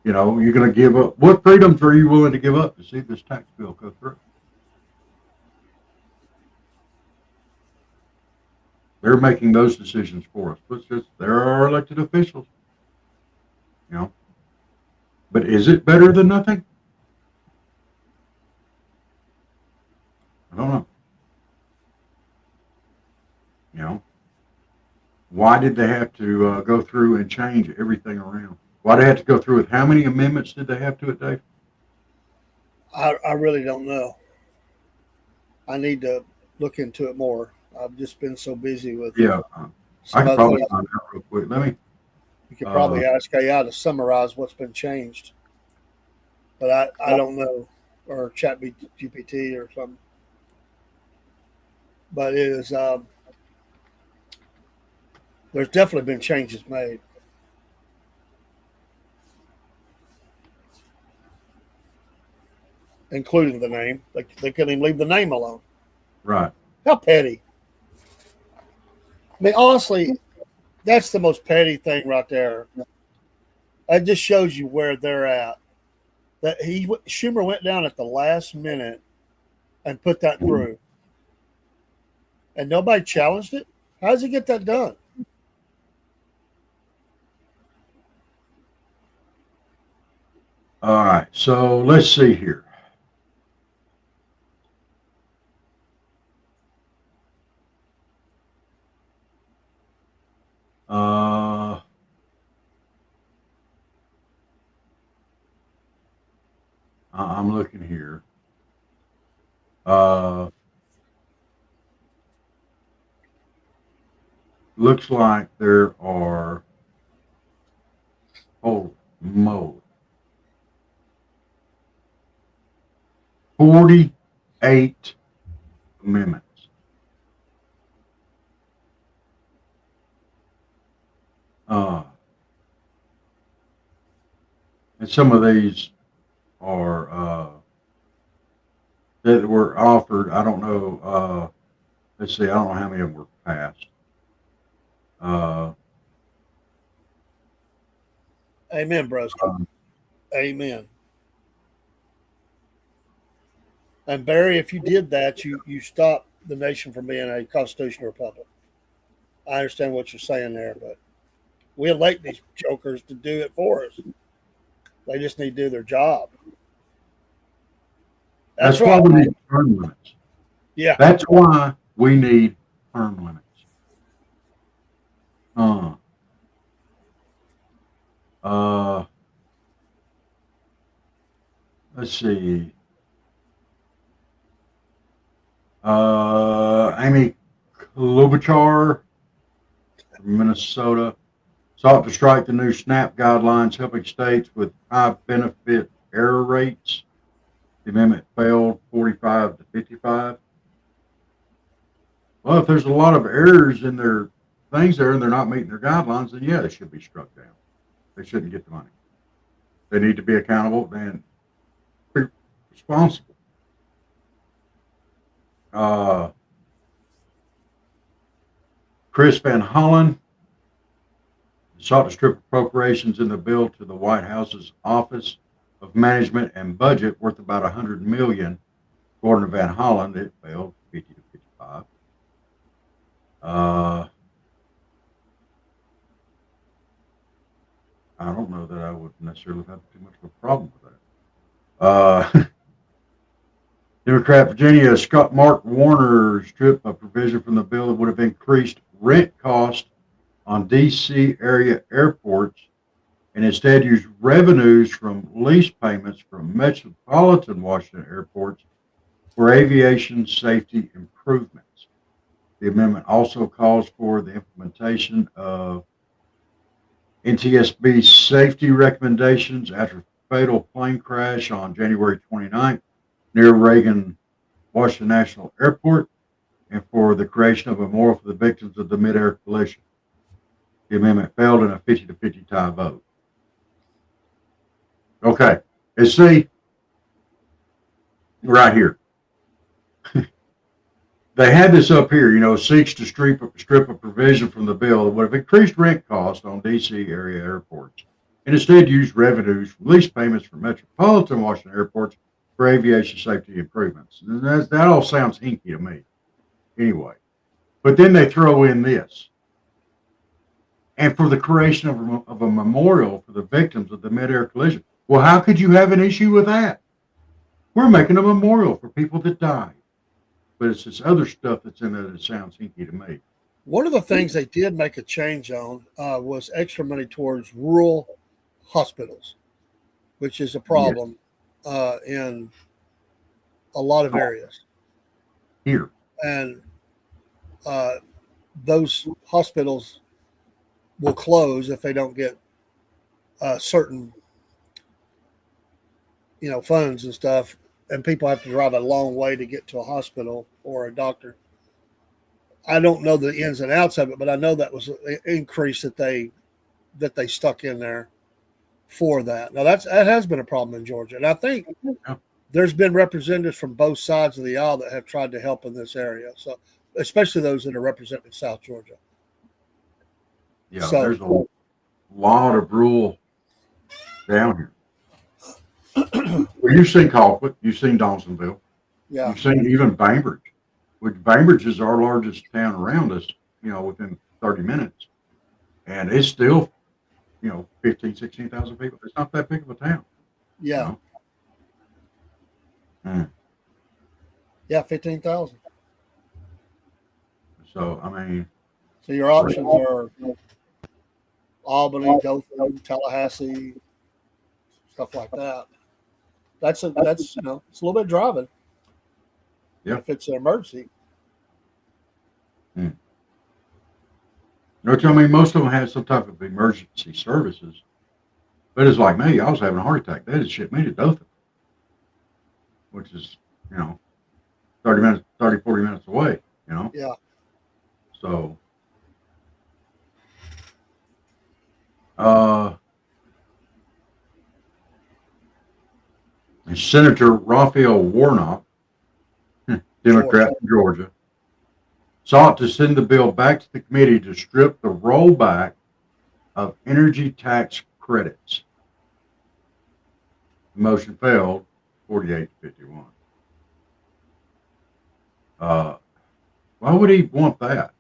You're going to give up. What freedoms are you willing to give up to see this tax bill go through? They're making those decisions for us. They're our elected officials. But is it better than nothing? I don't know. Why did they have to go through and change everything around? Why did they have to go through with how many amendments did they have to it, Dave? I really don't know. I need to look into it more. I've just been so busy with I can probably find out real quick. You could probably ask AI to summarize what's been changed, but I don't know, or Chat GPT or something. But it is there's definitely been changes made. Including the name. They couldn't even leave the name alone. Right. How petty. I mean, honestly, that's the most petty thing right there. That just shows you where they're at. That Schumer went down at the last minute and put that through. and nobody challenged it. How does he get that done? All right, so let's see here. Uh, I'm looking here. Uh, looks like there are, oh, moly, 48 amendments. Uh, and some of these are that were offered. I don't know. Let's see. I don't know how many of them were passed. Uh, Amen, broski. um, Amen. And Barry, if you did that, you stopped the nation from being a constitutional republic. I understand what you're saying there, but we elect these jokers to do it for us. They just need to do their job. that's That's why right. we need term limits. Yeah. That's why we need term limits. Uh, uh, let's see. Amy Klobuchar from Minnesota sought to strike the new SNAP guidelines, helping states with high benefit error rates. The amendment failed 45 to 55. Well, if there's a lot of errors in their things there and they're not meeting their guidelines, then yeah, they should be struck down. They shouldn't get the money. They need to be accountable and be responsible. Uh, Chris Van Hollen sought to strip appropriations in the bill to the White House's Office of Management and Budget worth about $100 million. According to Van Hollen, it failed 50 to 55. I don't know that I would necessarily have too much of a problem with that. Democrat Virginia Scott Mark Warner stripped a provision from the bill that would have increased rent cost on D.C. area airports and instead used revenues from lease payments from metropolitan Washington airports for aviation safety improvements. The amendment also calls for the implementation of NTSB safety recommendations after a fatal plane crash on January 29th near Reagan Washington National Airport and for the creation of a memorial for the victims of the mid-air collision. The amendment failed in a 50 to 50 tie vote. Okay, and see, right here, they had this up here, seeks to strip a provision from the bill that would have increased rent costs on D.C. area airports and instead used revenues from lease payments from metropolitan Washington airports for aviation safety improvements. And that all sounds hinky to me anyway. But then they throw in this. And for the creation of a memorial for the victims of the mid-air collision. Well, how could you have an issue with that? We're making a memorial for people that died. But it's this other stuff that's in there that sounds hinky to me. One of the things they did make a change on was extra money towards rural hospitals, which is a problem in a lot of areas. Here. And those hospitals will close if they don't get certain, funds and stuff, and people have to drive a long way to get to a hospital or a doctor. I don't know the ins and outs of it, but I know that was an increase that they stuck in there for that. Now that has been a problem in Georgia, and I think there's been representatives from both sides of the aisle that have tried to help in this area. So, especially those that are representing South Georgia. Yeah, so, there's a lot of rural down here. Well, you've seen Colquitt, you've seen Dawsonville, you've seen even Bainbridge. which Bainbridge is our largest town around us, within 30 minutes. And it's still, 15, 16,000 people. It's not that big of a town, you Yeah. know. Mm. Yeah. 15,000. So, I mean, So your options are Albany, Dothan, Tallahassee, stuff like that. That's it's a little bit driving. yeah. If it's an emergency. Mm. I mean, most of them have some type of emergency services. But it's like me, I was having a heart attack. They just shipped me to Dothan, which is, you know, 30 minutes, 30, 40 minutes away. Yeah. So, uh, Senator Raphael Warnock, Democrat from Georgia, sought to send the bill back to the committee to strip the rollback of energy tax credits. The motion failed 48 to 51. Why would he want that?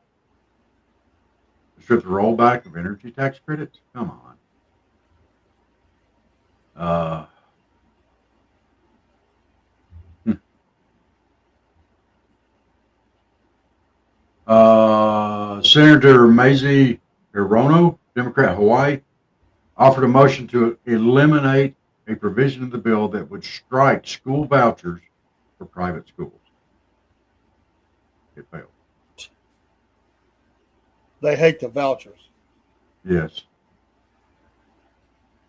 To strip the rollback of energy tax credits? Come on. Senator Mazie Hirono, Democrat Hawaii, offered a motion to eliminate a provision of the bill that would strike school vouchers for private schools. It failed. They hate the vouchers. Yes.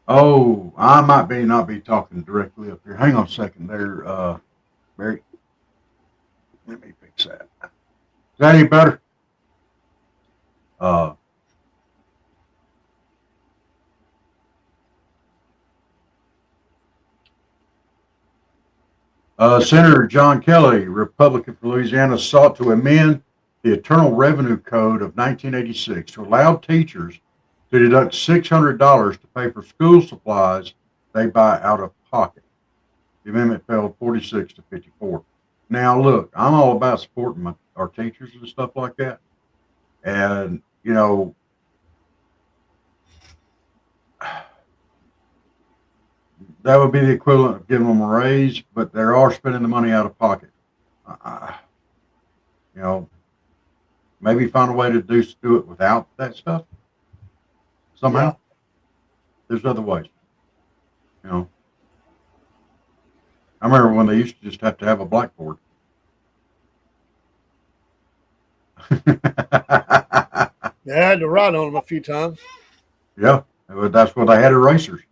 Oh, I might not be talking directly up here. Hang on a second there, Barry. Let me fix that. Is that any better? Uh, Senator John Kelly, Republican from Louisiana, sought to amend the Internal Revenue Code of 1986 to allow teachers to deduct $600 to pay for school supplies they buy out of pocket. The amendment failed 46 to 54. Now, look, I'm all about supporting our teachers and stuff like that. And, that would be the equivalent of giving them a raise, but they are spending the money out of pocket. Uh, you know, maybe find a way to do it without that stuff somehow. Yeah. There's other ways. I remember when they used to just have to have a blackboard. They had to write on them a few times. Yeah, that's why they had erasers.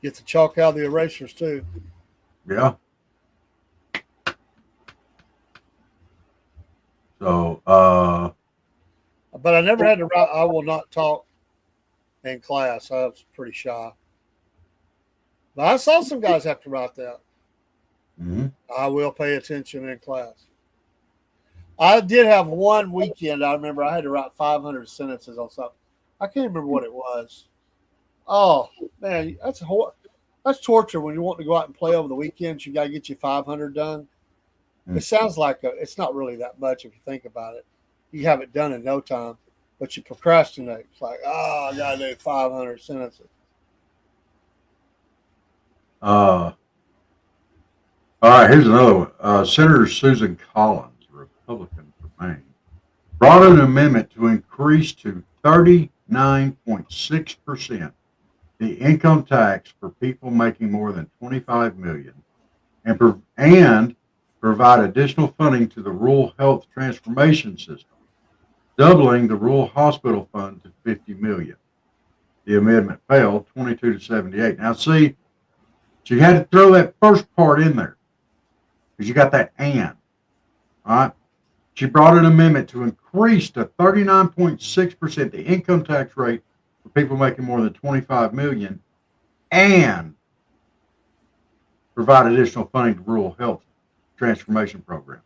Get the chalk out of the erasers too. Yeah. So, But I never had to write. I will not talk in class. I was pretty shy. But I saw some guys have to write that. mm-hmm. I will pay attention in class. I did have one weekend. I remember I had to write 500 sentences on something. I can't remember what it was. Oh man, that's torture when you want to go out and play over the weekends. You got to get your 500 done. Mm. It sounds like it's not really that much if you think about it. You have it done in no time, but you procrastinate. It's like, I got to do 500 sentences. All right, here's another one. Senator Susan Collins, a Republican from Maine, brought an amendment to increase to 39.6% the income tax for people making more than $25 million, and provide additional funding to the Rural Health Transformation System, doubling the Rural Hospital Fund to $50 million. The amendment failed 22 to 78. Now, see, so you had to throw that first part in there because you got that and. All right. She brought an amendment to increase to 39.6% the income tax rate for people making more than $25 million and provide additional funding to Rural Health Transformation Program.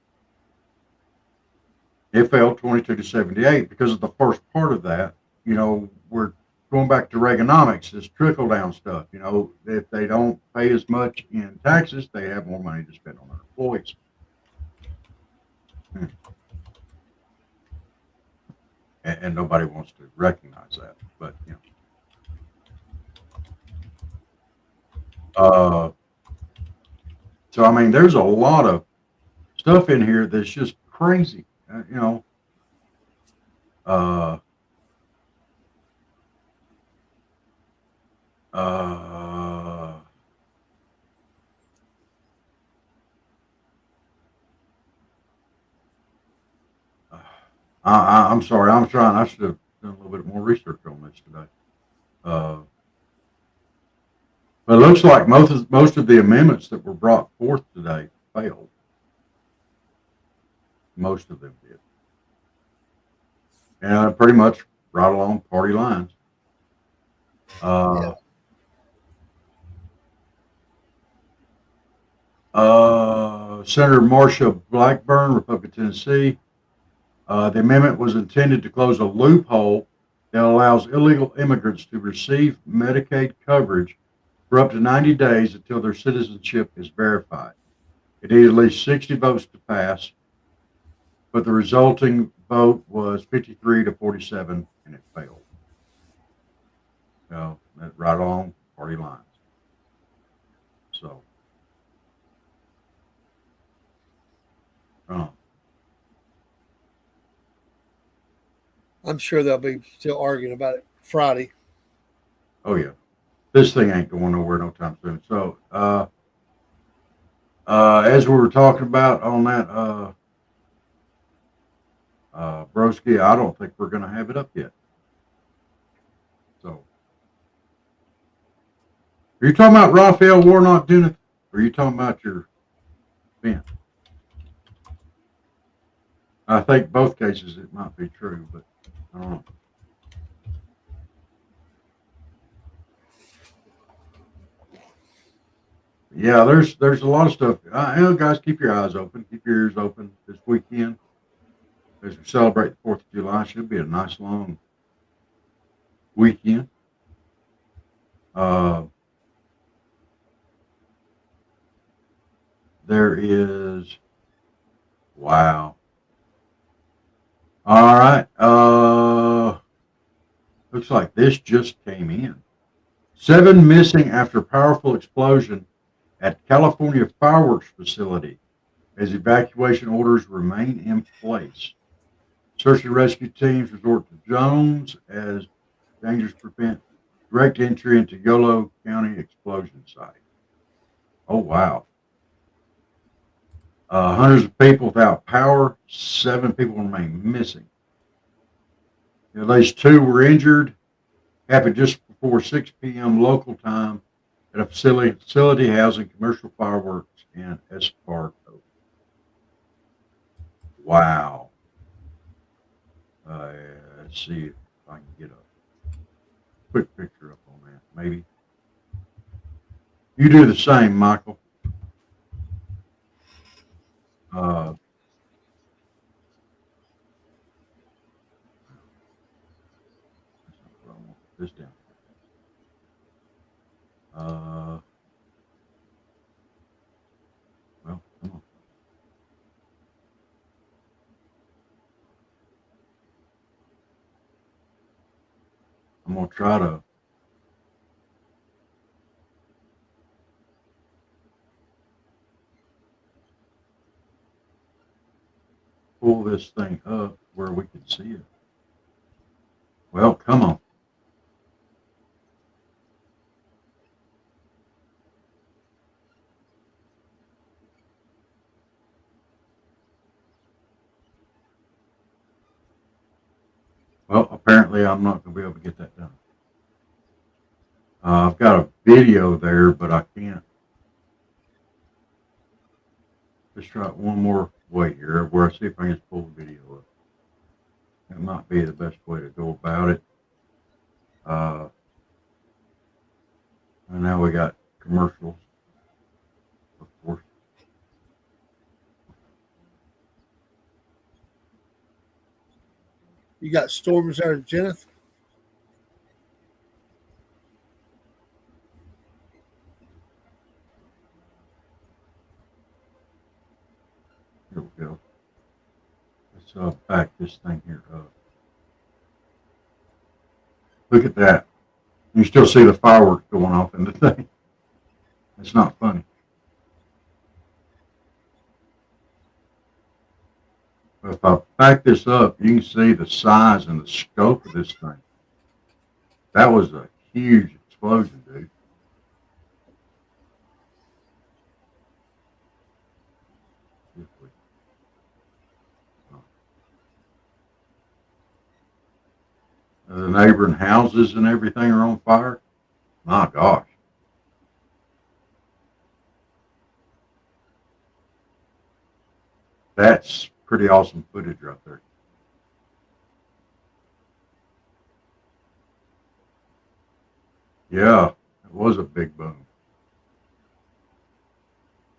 It failed 22 to 78 because of the first part of that. We're going back to Reaganomics, this trickle down stuff. If they don't pay as much in taxes, they have more money to spend on their employees. And nobody wants to recognize that. But uh, so I mean, there's a lot of stuff in here that's just crazy. Uh, uh, I'm sorry. I'm trying. I should have done a little bit more research on this today. Uh, but it looks like most of the amendments that were brought forth today failed. Most of them did, and pretty much right along party lines. Yeah. Uh, Senator Marsha Blackburn, Republican Tennessee. The amendment was intended to close a loophole that allows illegal immigrants to receive Medicaid coverage for up to 90 days until their citizenship is verified. It needed at least 60 votes to pass, but the resulting vote was 53 to 47, and it failed. Right along party lines. So, uh, I'm sure they'll be still arguing about it Friday. oh yeah, this thing ain't going nowhere no time soon. So, as we were talking about on that, broski, I don't think we're going to have it up yet. So, are you talking about Raphael Warnock doing it, or are you talking about your event? I think both cases it might be true, but I don't know. Yeah, there's a lot of stuff. Guys, keep your eyes open, keep your ears open this weekend as we celebrate the 4th of July. Should be a nice long weekend. Uh, there is wow. All right. Looks like this just came in. 7 missing after powerful explosion at California fireworks facility as evacuation orders remain in place. Search and rescue teams resort to drones as dangers prevent direct entry into Yolo County explosion site. Oh, wow. Hundreds of people without power. 7 people remain missing. At least 2 were injured. Happened just before 6 p.m. local time at a facility housing commercial fireworks in Esparto. Wow. Uh, let's see if I can get a quick picture up on that. Maybe you do the same, Michael. Uh, that's not what I want. This down. Uh, well, come on. I'm gonna try to pull this thing up where we can see it. Well, come on. Well, apparently I'm not gonna be able to get that done. I've got a video there, but I can't. Let's try it one more way here, where I see if I can just pull the video up. That might be the best way to go about it. Uh, and now we got commercials, of course. You got storms there, Jennifer. Here we go. back this thing here up. Look at that. You still see the fireworks going off in the thing. It's not funny. But if I back this up, you can see the size and the scope of this thing. That was a huge explosion, dude. The neighboring houses and everything are on fire. My gosh. That's pretty awesome footage right there. Yeah, it was a big boom.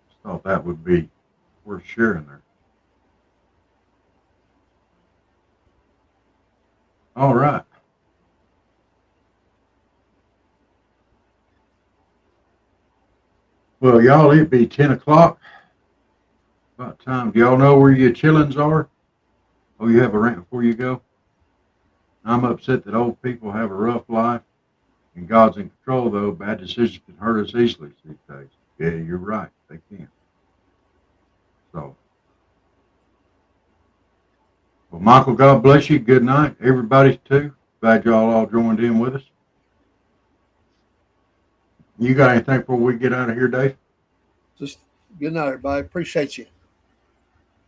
Just thought that would be worth sharing there. All right. Well, y'all, it'd be 10 o'clock. About time. Do y'all know where your chillins are? Oh, you have a rant before you go? I'm upset that old people have a rough life. And God's in control, though. Bad decisions can hurt us easily these days. Yeah, you're right. They can. So, well, Michael, God bless you. Good night. Everybody, too. Glad y'all all joined in with us. You got anything before we get out of here, Dave? Just good night, everybody. Appreciate you.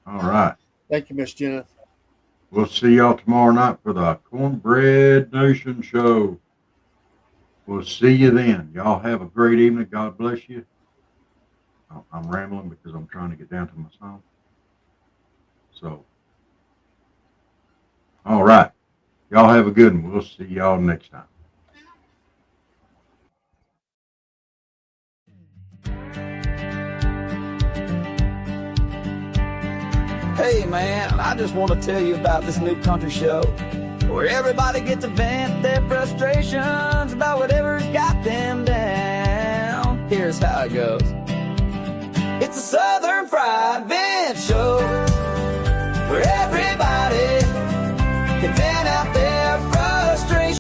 All right. Thank you, Miss Jenna. We'll see y'all tomorrow night for the Cornbread Nation show. We'll see you then. Y'all have a great evening. God bless you. I'm rambling because I'm trying to get down to my song. So, all right. Y'all have a good one. We'll see y'all next time. Hey man, I just want to tell you about this new country show where everybody gets to vent their frustrations about whatever's got them down. Here's how it goes. It's a Southern Fried Vent Show.